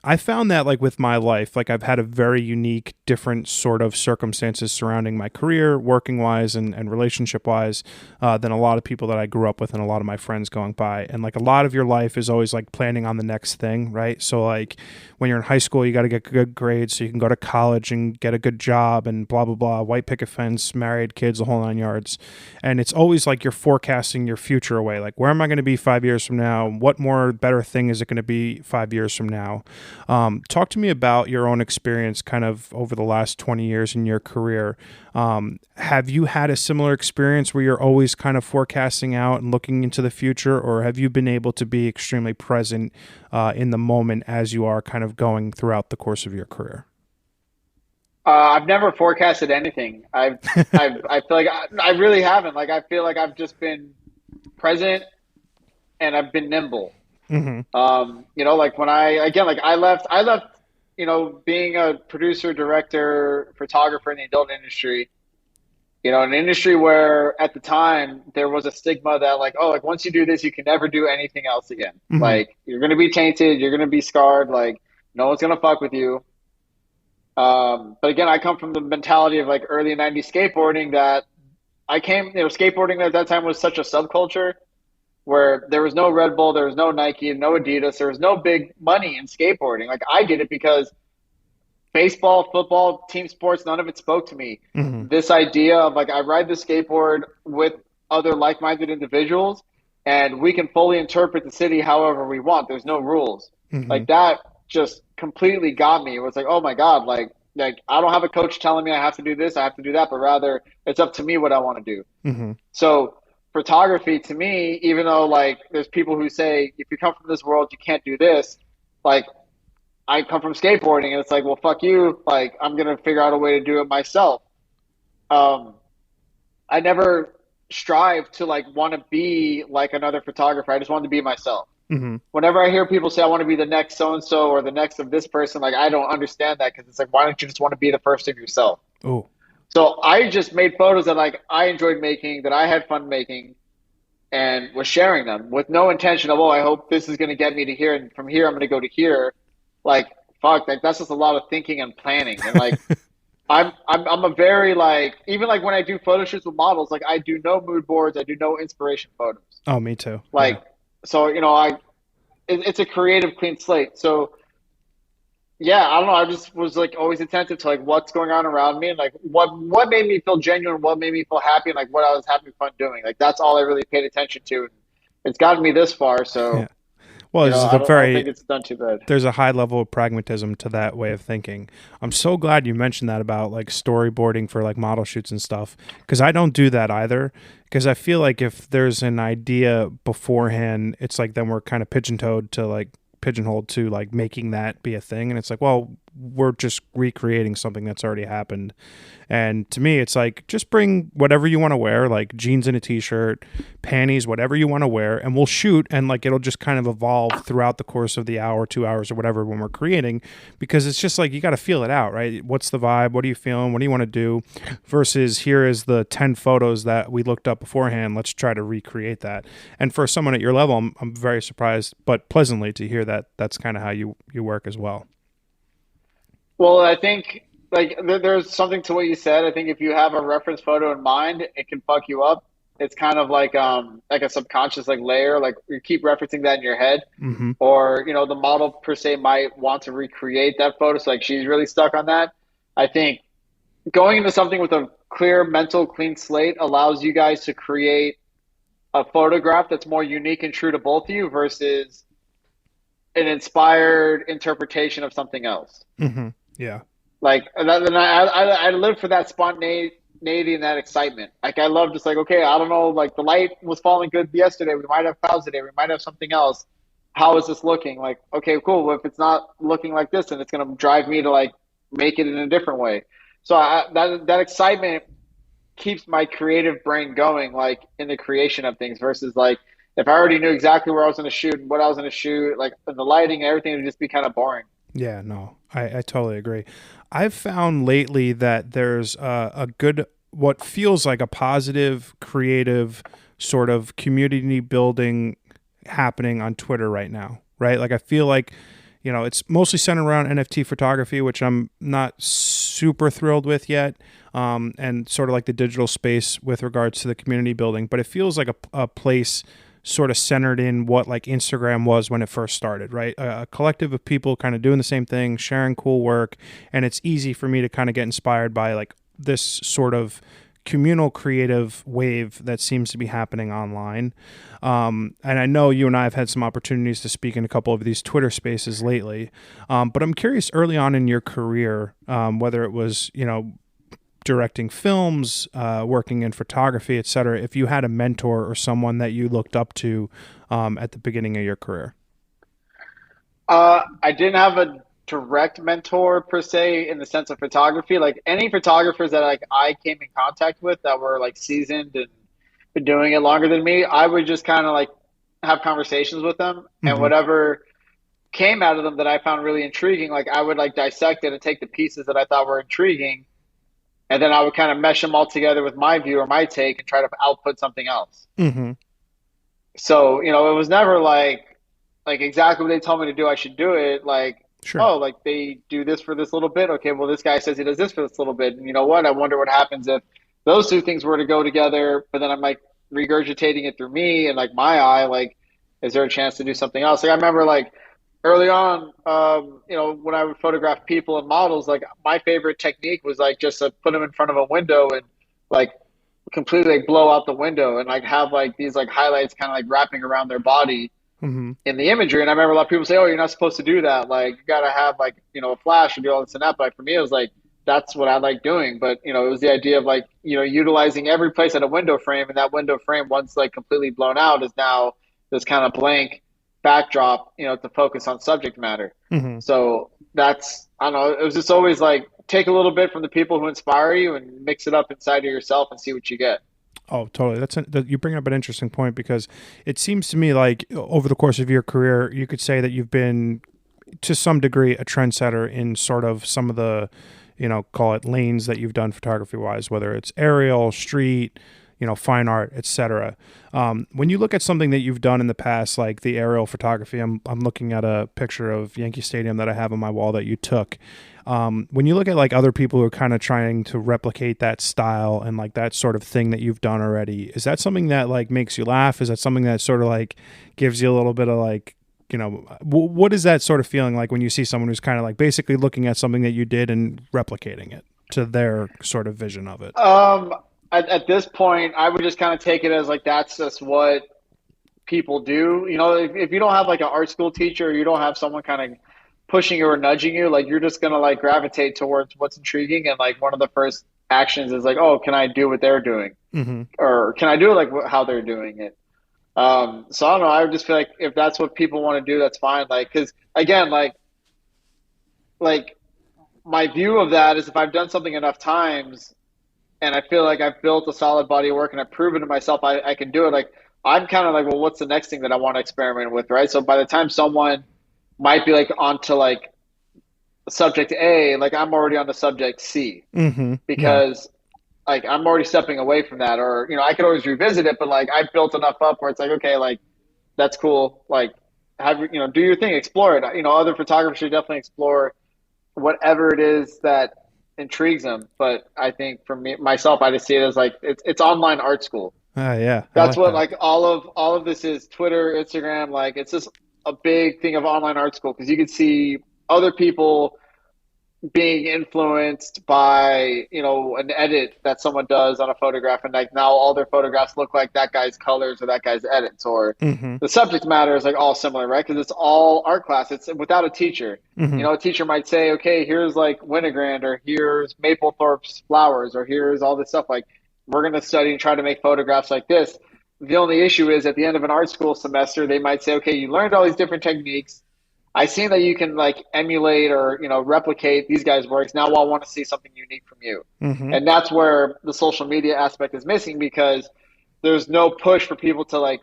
I found that like with my life, like I've had a very unique, different sort of circumstances surrounding my career, working wise and relationship wise, than a lot of people that I grew up with and a lot of my friends going by. And like a lot of your life is always like planning on the next thing, right? So like when you're in high school, you got to get good grades so you can go to college and get a good job and blah, blah, blah, white picket fence, married, kids, the whole 9 yards. And it's always like you're forecasting your future away. Like, where am I going to be 5 years from now? What more better thing is it going to be 5 years from now? Talk to me about your own experience kind of over the last 20 years in your career. Have you had a similar experience where you're always kind of forecasting out and looking into the future, or have you been able to be extremely present in the moment as you are kind of going throughout the course of your career? I've never forecasted anything. I feel like I really haven't. Like I feel like I've just been present and I've been nimble. Mm-hmm. Like when I left, being a producer, director, photographer in the adult industry, an industry where at the time there was a stigma that like, oh, like once you do this, you can never do anything else again. Mm-hmm. Like you're going to be tainted, you're going to be scarred, like no one's going to fuck with you. But again, I come from the mentality of like early 90s skateboarding that skateboarding at that time was such a subculture where there was no Red Bull, there was no Nike, no Adidas, there was no big money in skateboarding. Like I did it because baseball, football, team sports, none of it spoke to me. Hmm. This idea of like I ride the skateboard with other like-minded individuals and we can fully interpret the city however we want. There's no rules. Hmm. Like that just completely got me. It was like, oh my God, like I don't have a coach telling me I have to do this, I have to do that, but rather it's up to me what I want to do. Hmm. So photography to me, even though like there's people who say if you come from this world you can't do this, like I come from skateboarding and it's like, well, fuck you. Like, I'm going to figure out a way to do it myself. Um, I never strive to like want to be like another photographer. I just wanted to be myself. Hmm. Whenever I hear people say I want to be the next so and so or the next of this person, like I don't understand that because it's like, why don't you just want to be the first of yourself? Oh. So I just made photos that like I enjoyed making, that I had fun making, and was sharing them with no intention of, oh, I hope this is going to get me to here, and from here I'm going to go to here. Like, fuck, like that's just a lot of thinking and planning. And like, I'm a very like, even like when I do photo shoots with models, like I do no mood boards, I do no inspiration photos. Oh, me too. Yeah. Like, so it's a creative clean slate. So yeah, I don't know. I just was like always attentive to like what's going on around me and like what made me feel genuine, what made me feel happy, and like what I was having fun doing. Like that's all I really paid attention to. And it's gotten me this far. Yeah. So Well, you know, I don't think it's done too bad. there's a high level of pragmatism to that way of thinking. I'm so glad you mentioned that about like storyboarding for like model shoots and stuff, because I don't do that either. Because I feel like if there's an idea beforehand, it's like then we're kind of pigeonholed to like making that be a thing, and it's like, well, we're just recreating something that's already happened. And to me, it's like, just bring whatever you want to wear, like jeans and a t-shirt, panties, whatever you want to wear, and we'll shoot. And like, it'll just kind of evolve throughout the course of the hour, 2 hours or whatever, when we're creating, because it's just like, you got to feel it out, right? What's the vibe? What are you feeling? What do you want to do? Versus here is the 10 photos that we looked up beforehand. Let's try to recreate that. And for someone at your level, I'm very surprised, but pleasantly to hear that that's kind of how you work as well. Well, I think like there's something to what you said. I think if you have a reference photo in mind, it can fuck you up. It's kind of like a subconscious like layer. Like you keep referencing that in your head, Hmm. or you know the model per se might want to recreate that photo. So like she's really stuck on that. I think going into something with a clear mental clean slate allows you guys to create a photograph that's more unique and true to both of you versus an inspired interpretation of something else. Hmm. Yeah. Like and I live for that spontaneity and that excitement. Like I love just like, okay, I don't know, like the light was falling good yesterday. We might have clouds today. We might have something else. How is this looking? Like, okay, cool. Well, if it's not looking like this, then it's gonna drive me to like make it in a different way. So that excitement keeps my creative brain going, like in the creation of things versus like if I already knew exactly where I was gonna shoot and what I was gonna shoot, like the lighting and everything would just be kind of boring. Yeah, no, I totally agree. I've found lately that there's a good, what feels like a positive, creative sort of community building happening on Twitter right now, right? Like I feel like, it's mostly centered around NFT photography, which I'm not super thrilled with yet, and sort of like the digital space with regards to the community building. But it feels like a place sort of centered in what like Instagram was when it first started, right? A collective of people kind of doing the same thing, sharing cool work. And it's easy for me to kind of get inspired by like this sort of communal creative wave that seems to be happening online. And I know you and I have had some opportunities to speak in a couple of these Twitter spaces lately. But I'm curious, early on in your career, whether it was, directing films, working in photography, etc., if you had a mentor or someone that you looked up to at the beginning of your career. I didn't have a direct mentor per se in the sense of photography. Like any photographers that like I came in contact with that were like seasoned and been doing it longer than me, I would just kind of like have conversations with them and Mm-hmm. whatever came out of them that I found really intriguing, like I would like dissect it and take the pieces that I thought were intriguing, and then I would kind of mesh them all together with my view or my take and try to output something else. Mm-hmm. So, it was never like exactly what they told me to do, I should do it. Like, Sure. oh, like they do this for this little bit. Okay, well, this guy says he does this for this little bit. And you know what? I wonder what happens if those two things were to go together, but then I'm like regurgitating it through me and like my eye, like, is there a chance to do something else? Like I remember like early on, when I would photograph people and models, like my favorite technique was like just to put them in front of a window and like completely like blow out the window and like have like these like highlights kind of like wrapping around their body Hmm. in the imagery. And I remember a lot of people say, "Oh, you're not supposed to do that. Like, you got to have like a flash and do all this and that." But for me, it was like that's what I like doing. But it was the idea of like utilizing every place at a window frame, and that window frame once like completely blown out is now this kind of blank backdrop, to focus on subject matter. Hmm. So that's I don't know. It was just always like take a little bit from the people who inspire you and mix it up inside of yourself and see what you get. Oh, totally. You bring up an interesting point because it seems to me like over the course of your career, you could say that you've been to some degree a trendsetter in sort of some of the, call it lanes that you've done photography wise, whether it's aerial, street, fine art, etc. When you look at something that you've done in the past, like the aerial photography, I'm looking at a picture of Yankee Stadium that I have on my wall that you took. When you look at like other people who are kind of trying to replicate that style and like that sort of thing that you've done already, is that something that like makes you laugh? Is that something that sort of like gives you a little bit of like, what is that sort of feeling like when you see someone who's kind of like basically looking at something that you did and replicating it to their sort of vision of it? Um, at this point, I would just kind of take it as like that's just what people do. If you don't have like an art school teacher, or you don't have someone kind of pushing you or nudging you, like you're just gonna like gravitate towards what's intriguing. And like one of the first actions is like, oh, can I do what they're doing, Mm-hmm. or can I do it like how they're doing it? So I don't know. I would just feel like if that's what people want to do, that's fine. Like, because again, like my view of that is if I've done something enough times and I feel like I've built a solid body of work and I've proven to myself I can do it. Like I'm kind of like, well, what's the next thing that I want to experiment with, right? So by the time someone might be like onto like subject A, like I'm already on the subject C Mm-hmm. Yeah. because like I'm already stepping away from that, or I could always revisit it, but like I've built enough up where it's like, okay, like that's cool, like have do your thing, explore it. Other photographers should definitely explore whatever it is that intrigues them. But I think for me myself, I just see it as like it's online art school. Yeah. I That's like what that. like all of this is Twitter, Instagram, like it's just a big thing of online art school because you can see other people being influenced by an edit that someone does on a photograph, and like now all their photographs look like that guy's colors or that guy's edits, or Mm-hmm. the subject matter is like all similar, right? Because it's all art class. It's without a teacher. Mm-hmm. A teacher might say, okay, here's like Winogrand, or here's Maplethorpe's flowers, or here's all this stuff. Like we're going to study and try to make photographs like this. The only issue is at the end of an art school semester, they might say, okay, you learned all these different techniques. I seen that you can like emulate or replicate these guys' works. Now I want to see something unique from you, Mm-hmm. and that's where the social media aspect is missing because there's no push for people to like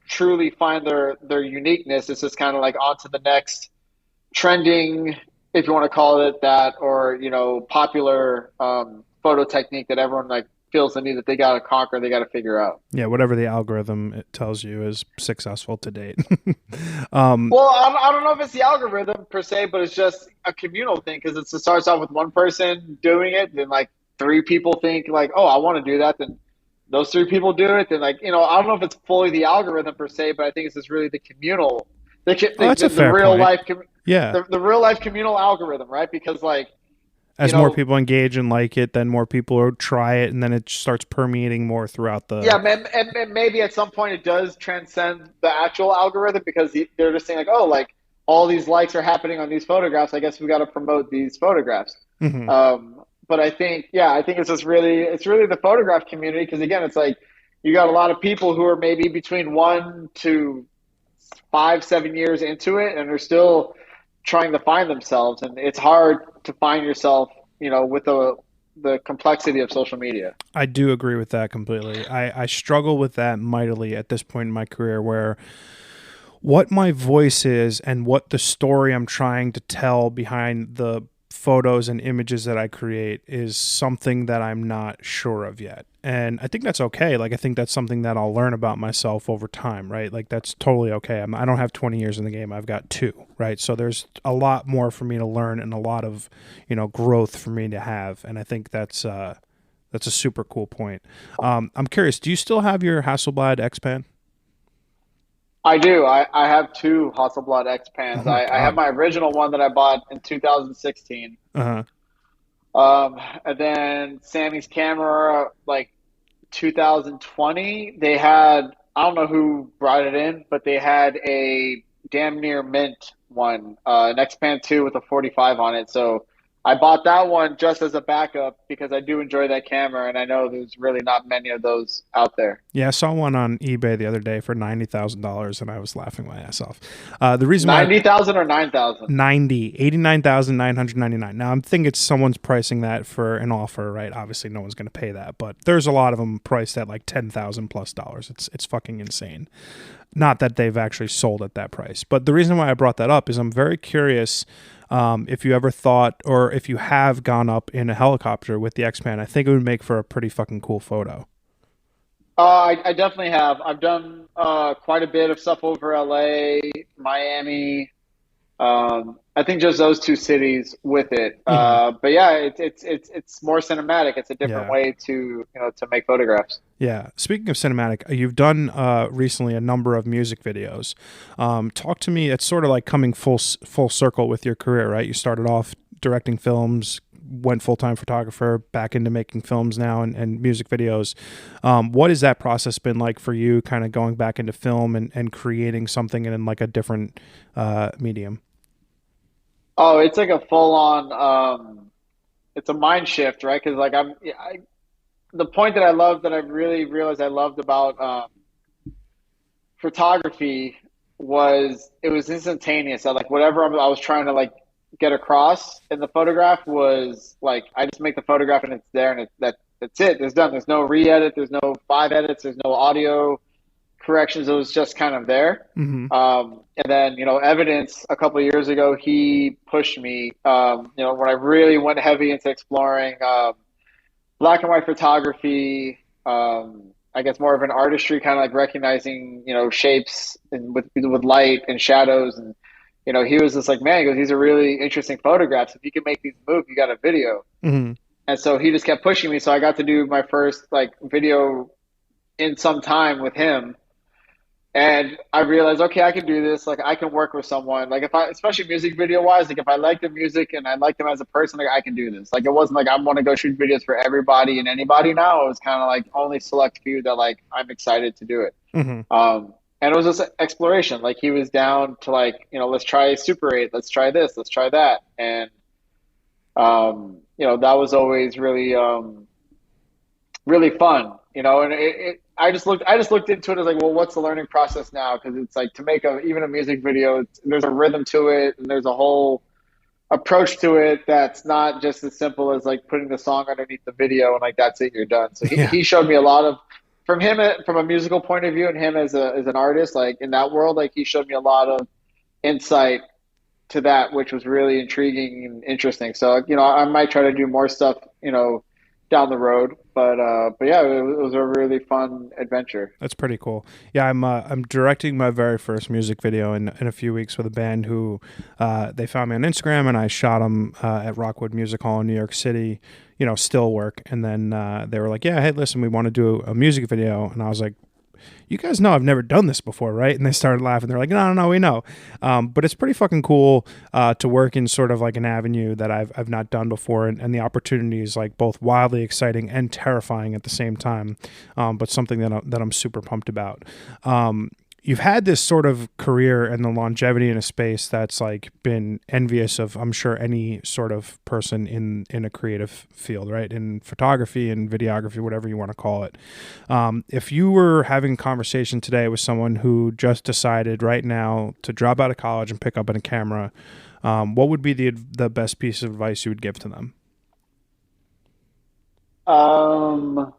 truly find their uniqueness. It's just kind of like on to the next trending, if you want to call it that, or popular photo technique that everyone like feels the need that they got to conquer, they got to figure out. Yeah, whatever the algorithm it tells you is successful to date. um, Well, I don't know if it's the algorithm per se, but it's just a communal thing because it starts off with one person doing it, then like three people think like, oh, I want to do that, then those three people do it, then like I don't know if it's fully the algorithm per se, but I think it's just really the communal, oh, that's a the fair real point. life, Yeah. the real life communal algorithm, right? Because like you As more know, people engage and like it, then more people will try it, and then it starts permeating more throughout yeah, the. and maybe at some point it does transcend the actual algorithm because they're just saying like, oh, like all these likes are happening on these photographs. I guess we got to promote these photographs. Hmm. But I think, yeah, I think it's really the photograph community because again, it's like you got a lot of people who are maybe between 1 to 5, 7 years into it, and they're still trying to find themselves, and it's hard to find yourself, with the complexity of social media. I do agree with that completely. I struggle with that mightily at this point in my career where what my voice is and what the story I'm trying to tell behind the photos and images that I create is something that I'm not sure of yet. And I think that's okay. Like, I think that's something that I'll learn about myself over time, right? Like, that's totally okay. I don't have 20 years in the game. I've got 2, right? So there's a lot more for me to learn and a lot of, growth for me to have. And I think that's a super cool point. I'm curious, do you still have your Hasselblad X-Pan? I do. I have two Hasselblad X Oh pans. my I have God. my original one that I bought in 2016. Uh-huh. And then Sammy's camera, like 2020, they had, I don't know who brought it in, but they had a damn near mint one, an X-Pan 2 with a 45 on it. So I bought that one just as a backup because I do enjoy that camera, and I know there's really not many of those out there. Yeah, I saw one on eBay the other day for $90,000 and I was laughing my ass off. The reason why 90,000 or 9,000? 89,999. Now I'm thinking it's someone's pricing that for an offer, right? Obviously no one's going to pay that, but there's a lot of them priced at like 10,000 plus dollars. It's fucking insane. Not that they've actually sold at that price, but the reason why I brought that up is I'm very curious if you ever thought or if you have gone up in a helicopter with the X-Pan. I think it would make for a pretty fucking cool photo. I definitely have. I've done quite a bit of stuff over LA, Miami. I think just those two cities with it. Hmm. But yeah, it's more cinematic. It's a different Yeah. way to to make photographs. Yeah. Speaking of cinematic, you've done recently a number of music videos. Talk to me. It's sort of like coming full circle with your career, right? You started off directing films, went full time photographer, back into making films now and music videos. What has that process been like for you? Kind of going back into film and creating something in like a different medium. Oh, it's like a full on. It's a mind shift, right? Because like the point that I love that I really realized I loved about photography was it was instantaneous. I like whatever I was trying to like get across in the photograph was like I just make the photograph and it's there and that's it. It's done. There's no re-edit. There's no five edits. There's no audio corrections. It was just kind of there. Hmm. And then evidence a couple of years ago he pushed me. When I really went heavy into exploring black and white photography. I guess more of an artistry, kind of like recognizing, shapes and with light and shadows. And, he was just like, man, he goes, these are really interesting photographs. If you can make these move, you got a video. Hmm. And so he just kept pushing me. So I got to do my first like video in some time with him. And I realized, okay, I can do this. Like, I can work with someone. Like, if I, especially music video wise, like, if I like the music and I like them as a person, like, I can do this. Like, it wasn't like I want to go shoot videos for everybody and anybody now. It was kind of like only select few that, like, I'm excited to do it. Hmm. And it was just exploration. Like, he was down to, like, let's try Super 8, let's try this, let's try that. And, that was always really, really fun, and I just looked into it as like, well, what's the learning process now? Because it's like to make even a music video, there's a rhythm to it, and there's a whole approach to it that's not just as simple as like putting the song underneath the video and like that's it, you're done. So Yeah. he showed me a lot of from him from a musical point of view, and him as an artist, like in that world, like he showed me a lot of insight to that, which was really intriguing and interesting. So I might try to do more stuff, down the road. But yeah, it was a really fun adventure. That's pretty cool. Yeah, I'm directing my very first music video in a few weeks with a band who they found me on Instagram and I shot them at Rockwood Music Hall in New York City. Still work, and then they were like, "Yeah, hey, listen, we want to do a music video," and I was like, you guys know I've never done this before, right? And they started laughing. They're like, no, no, no, we know. But it's pretty fucking cool to work in sort of like an avenue that I've not done before. And the opportunity is like both wildly exciting and terrifying at the same time. But something that I'm super pumped about. You've had this sort of career and the longevity in a space that's like been envious of, I'm sure, any sort of person in a creative field, right? In photography and videography, whatever you want to call it. If you were having a conversation today with someone who just decided right now to drop out of college and pick up a camera, what would be the best piece of advice you would give to them? Um,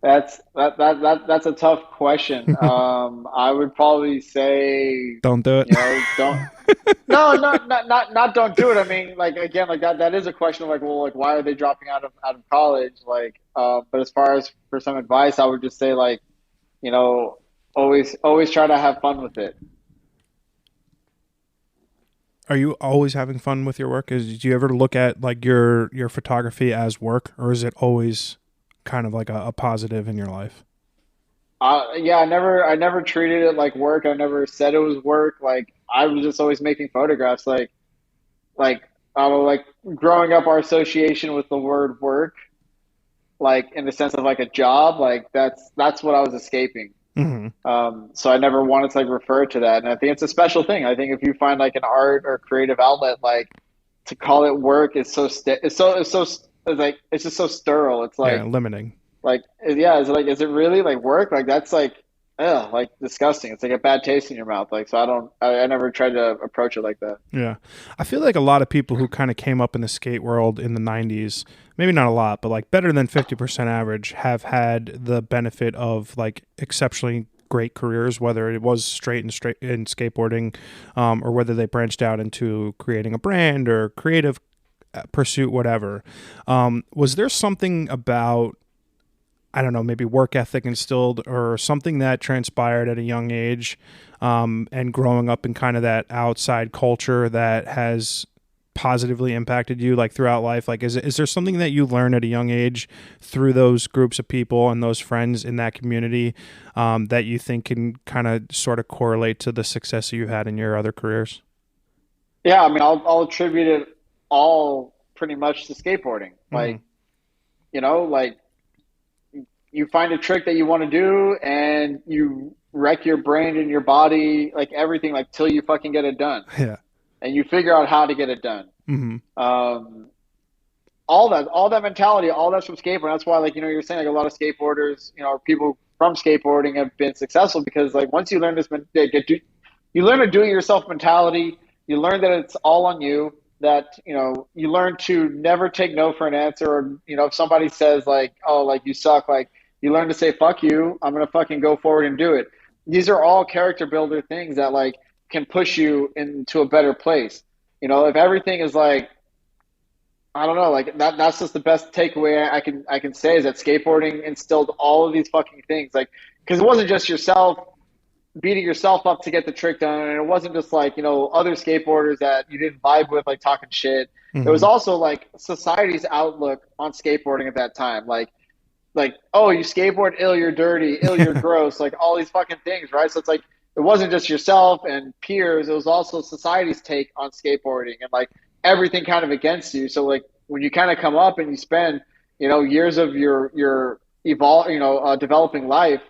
that's a tough question. I would probably say, Don't do it. don't. No, not don't do it. I mean, like again, like that is a question of like, well, like why are they dropping out of college? Like, but as far as for some advice, I would just say like, you know, always try to have fun with it. Are you always having fun with your work? Do you ever look at like your photography as work, or is it always kind of like a positive in your life? Yeah, I never treated it like work. I never said it was work. Like I was just always making photographs. Like like growing up, our association with the word work, like in the sense of like a job, like that's what I was escaping. Hmm. So I never wanted to like refer to that. And I think it's a special thing. I think if you find like an art or creative outlet, like to call it work is it's just so sterile. It's Yeah, limiting. yeah, is it really like work? Like that's like like disgusting. It's like a bad taste in your mouth. Like so I never tried to approach it like that. Yeah. I feel like a lot of people who kind of came up in the skate world in the 90s, maybe not a lot, but like better than 50% average, have had the benefit of like exceptionally great careers, whether it was straight in skateboarding, or whether they branched out into creating a brand or creative pursuit, whatever. Was there something about, I don't know, maybe work ethic instilled or something that transpired at a young age, and growing up in kind of that outside culture that has positively impacted you like throughout life? Like, is there something that you learn at a young age through those groups of people and those friends in that community, that you think can kind of sort of correlate to the success that you've had in your other careers? Yeah, I mean, I'll attribute it all pretty much to skateboarding. Hmm. Like you find a trick that you want to do and you wreck your brain and your body, like everything, like till you fucking get it done, Yeah. and you figure out how to get it done. Hmm. Um, all that mentality, all that's from skateboarding. That's why, like, you're saying like a lot of skateboarders, or people from skateboarding have been successful because like once you learn you learn to do it yourself mentality. You learn that it's all on you. That you learn to never take no for an answer, or if somebody says like, oh, like you suck, like you learn to say fuck you. I'm gonna fucking go forward and do it. These are all character builder things that like can push you into a better place. If everything is like I don't know, like that's just the best takeaway I can say is that skateboarding instilled all of these fucking things. Like, because it wasn't just yourself beating yourself up to get the trick done, and it wasn't just like, other skateboarders that you didn't vibe with, like talking shit. It was Hmm. also like society's outlook on skateboarding at that time. Like, oh, you skateboard, ill, you're dirty, ill, you're gross, like all these fucking things, right? So it's like it wasn't just yourself and peers, it was also society's take on skateboarding and like everything kind of against you. So like when you kind of come up and you spend, years of your developing life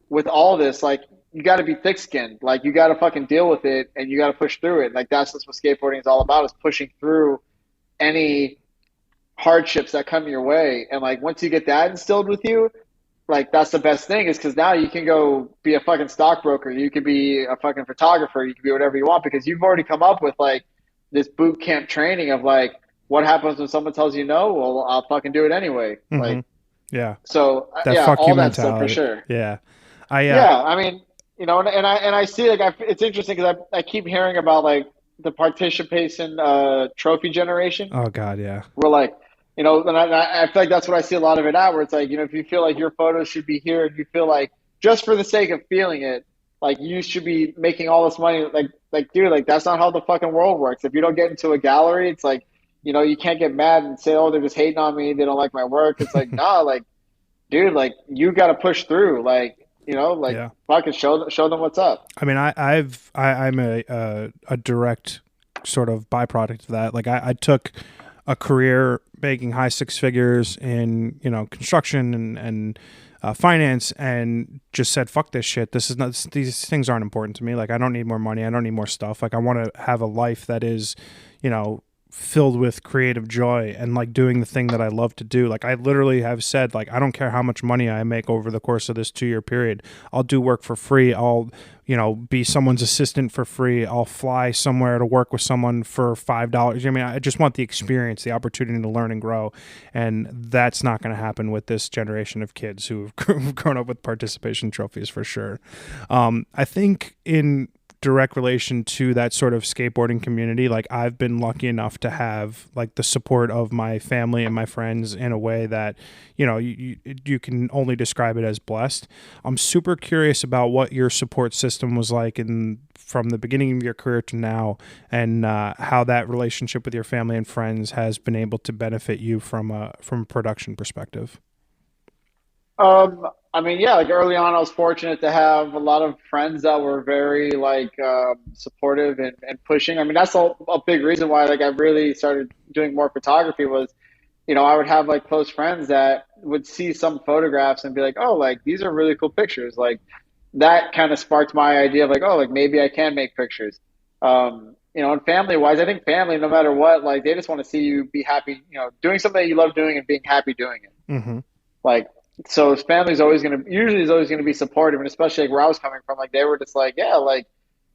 with all this, like you got to be thick skinned, like you got to fucking deal with it and you got to push through it. Like that's just what skateboarding is all about, is pushing through any hardships that come your way. And like once you get that instilled with you, like that's the best thing, is because now you can go be a fucking stockbroker, you could be a fucking photographer, you can be whatever you want, because you've already come up with like this boot camp training of like what happens when someone tells you no. Well, I'll fucking do it anyway. Hmm. Like Yeah. so, That yeah, fuck you all that stuff for mentality. sure. Yeah. I, Yeah, I mean, and I see like it's interesting because I keep hearing about like the participation trophy generation, oh God. Yeah. where like and I feel like that's what I see a lot of it at, where it's like, if you feel like your photos should be here and you feel like just for the sake of feeling it, like you should be making all this money, like dude, like that's not how the fucking world works. If you don't get into a gallery, it's like, you can't get mad and say, oh, they're just hating on me, they don't like my work. It's like, nah, like dude, like you got to push through, like like Yeah. fucking show them what's up. I mean, I'm a direct sort of byproduct of that. Like I took a career making high six figures in, construction and finance, and just said, fuck this shit. This is not, these things aren't important to me. Like I don't need more money. I don't need more stuff. Like I want to have a life that is, you know, filled with creative joy and like doing the thing that I love to do. Like I literally have said, like, I don't care how much money I make over the course of this 2 year period. I'll do work for free. I'll, be someone's assistant for free. I'll fly somewhere to work with someone for $5. I mean, I just want the experience, the opportunity to learn and grow. And that's not going to happen with this generation of kids who've grown up with participation trophies for sure. I think in direct relation to that sort of skateboarding community, like I've been lucky enough to have like the support of my family and my friends in a way that you can only describe it as blessed. I'm super curious about what your support system was like in from the beginning of your career to now, and how that relationship with your family and friends has been able to benefit you from a production perspective. I mean, yeah, like early on, I was fortunate to have a lot of friends that were very like supportive and pushing. I mean, that's a big reason why like I really started doing more photography was, I would have like close friends that would see some photographs and be like, oh, like these are really cool pictures. Like that kind of sparked my idea of like, oh, like maybe I can make pictures. And family wise, I think family, no matter what, like they just want to see you be happy, doing something that you love doing and being happy doing it. Hmm. Like, so his family's always gonna usually is always gonna be supportive, and especially like where I was coming from, like they were just like, yeah, like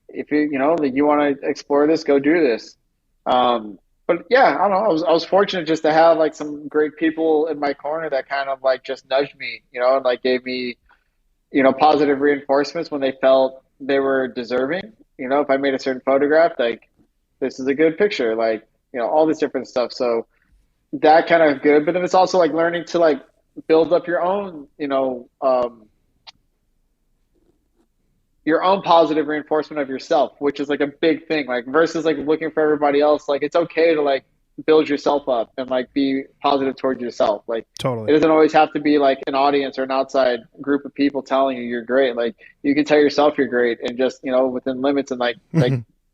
if like you want to explore this, go do this. But yeah, I don't know. I was fortunate just to have like some great people in my corner that kind of like just nudged me, and like gave me, positive reinforcements when they felt they were deserving. If I made a certain photograph, like this is a good picture, like all this different stuff. So that kind of good, but then it's also like learning to like build up your own positive reinforcement of yourself, which is like a big thing. Like versus like looking for everybody else. Like it's okay to like build yourself up and like be positive towards yourself. Like it Totally. doesn't always have to be like an audience or an outside group of people telling you you're great. Like you can tell yourself you're great and just within limits and like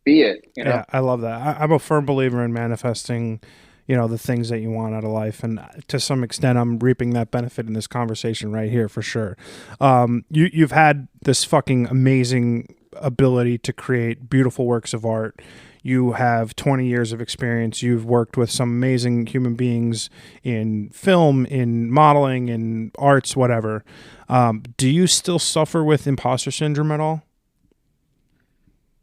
be it. Yeah, I love that. I'm a firm believer in manifesting, the things that you want out of life, and to some extent, I'm reaping that benefit in this conversation right here for sure. You've had this fucking amazing ability to create beautiful works of art. You have 20 years of experience. You've worked with some amazing human beings in film, in modeling, in arts, whatever. Do you still suffer with imposter syndrome at all?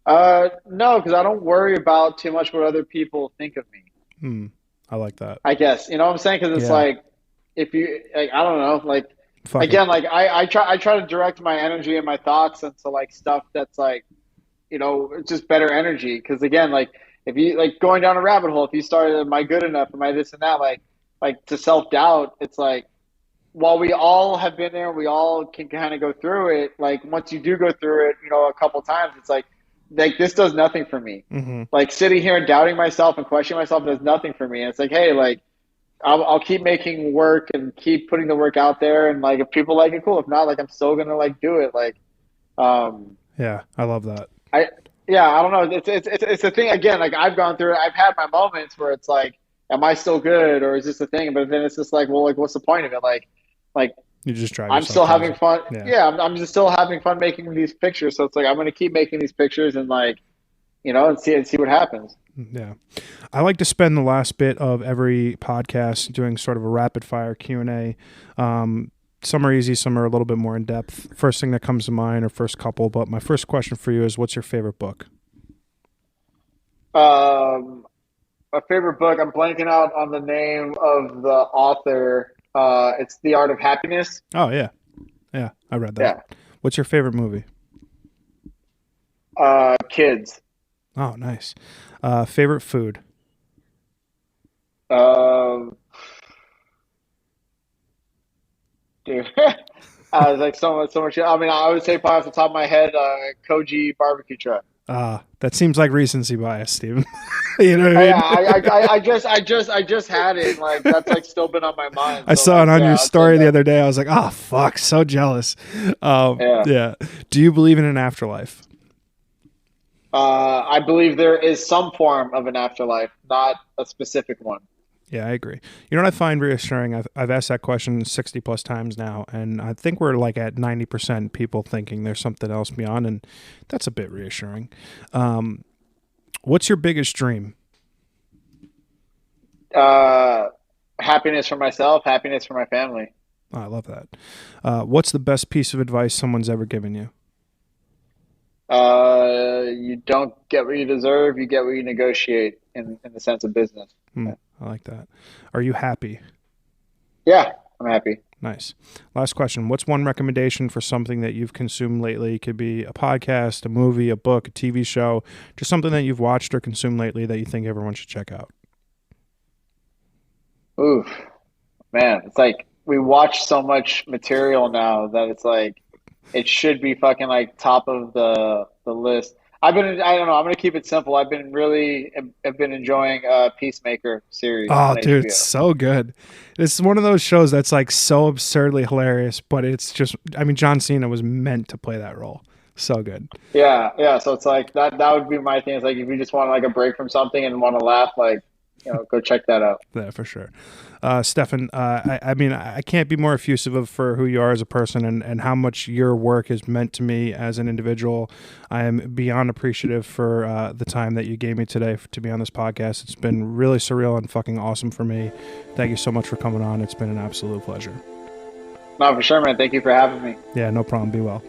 No, because I don't worry about too much what other people think of me. Hmm. I like that. I guess you know what I'm saying because it's Yeah. like if you like I don't know like Fuck it. again like I try to direct my energy and my thoughts into like stuff that's like it's just better energy because again like if you like going down a rabbit hole if you started am I good enough am I this and that like to self doubt it's like while we all have been there we all can kind of go through it like once you do go through it a couple times it's like this does nothing for me Hmm. like sitting here and doubting myself and questioning myself does nothing for me and it's like hey like I'll keep making work and keep putting the work out there and like if people like it cool if not like I'm still gonna like do it like um Yeah, I love that. I yeah I don't know it's a thing again like I've gone through it I've had my moments where it's like am I still good or is this a thing but then it's just like well like what's the point of it like You just drive I'm yourself still having crazy. fun Yeah. yeah I'm just still having fun making these pictures so it's like I'm gonna keep making these pictures and like and see what happens. Yeah. I like to spend the last bit of every podcast doing sort of a rapid fire Q&A. Some are easy, some are a little bit more in depth. First thing that comes to mind or first couple, but my first question for you is what's your favorite book? Um, a favorite book. I'm blanking out on the name of the author. It's The Art of Happiness. Oh, yeah. Yeah, I read that. Yeah. What's your favorite movie? Kids. Oh, nice. Favorite food? Um, dude, I was like so much. I mean, I would say probably off the top of my head, Koji barbecue truck. That seems like recency bias, Steven. You know what I I, mean? I just had it. And, like that's like still been on my mind. I So saw it like, on yeah, your I'd say story the that. other day. I was like, oh, fuck, so jealous. Yeah. Yeah. Do you believe in an afterlife? I believe there is some form of an afterlife, not a specific one. Yeah, I agree. You know what I find reassuring? I've asked that question 60 plus times now, and I think we're like at 90% people thinking there's something else beyond, and that's a bit reassuring. Um, what's your biggest dream? Uh, Happiness for myself, happiness for my family. Oh, I love that. What's the best piece of advice someone's ever given you? You don't get what you deserve, you get what you negotiate in the sense of business. Hmm, I like that. Are you happy? Yeah, I'm happy. Nice. Last question. What's one recommendation for something that you've consumed lately? It could be a podcast, a movie, a book, a TV show, just something that you've watched or consumed lately that you think everyone should check out. Oof, man, it's like we watch so much material now that it's like it should be fucking like top of the list. I don't know. I'm gonna keep it simple. I've been enjoying Peacemaker series Oh, on dude, it's HBO. so good. It's one of those shows that's like so absurdly hilarious, but it's just, I mean, John Cena was meant to play that role. So good. Yeah, yeah. So it's like that would be my thing. It's like if you just want like a break from something and want to laugh, like, go check that out. Yeah, for sure. Stefan, I mean, I can't be more effusive for who you are as a person and how much your work has meant to me as an individual. I am beyond appreciative for the time that you gave me today to be on this podcast. It's been really surreal and fucking awesome for me. Thank you so much for coming on. It's been an absolute pleasure. No, for sure, man. Thank you for having me. Yeah, no problem. Be well.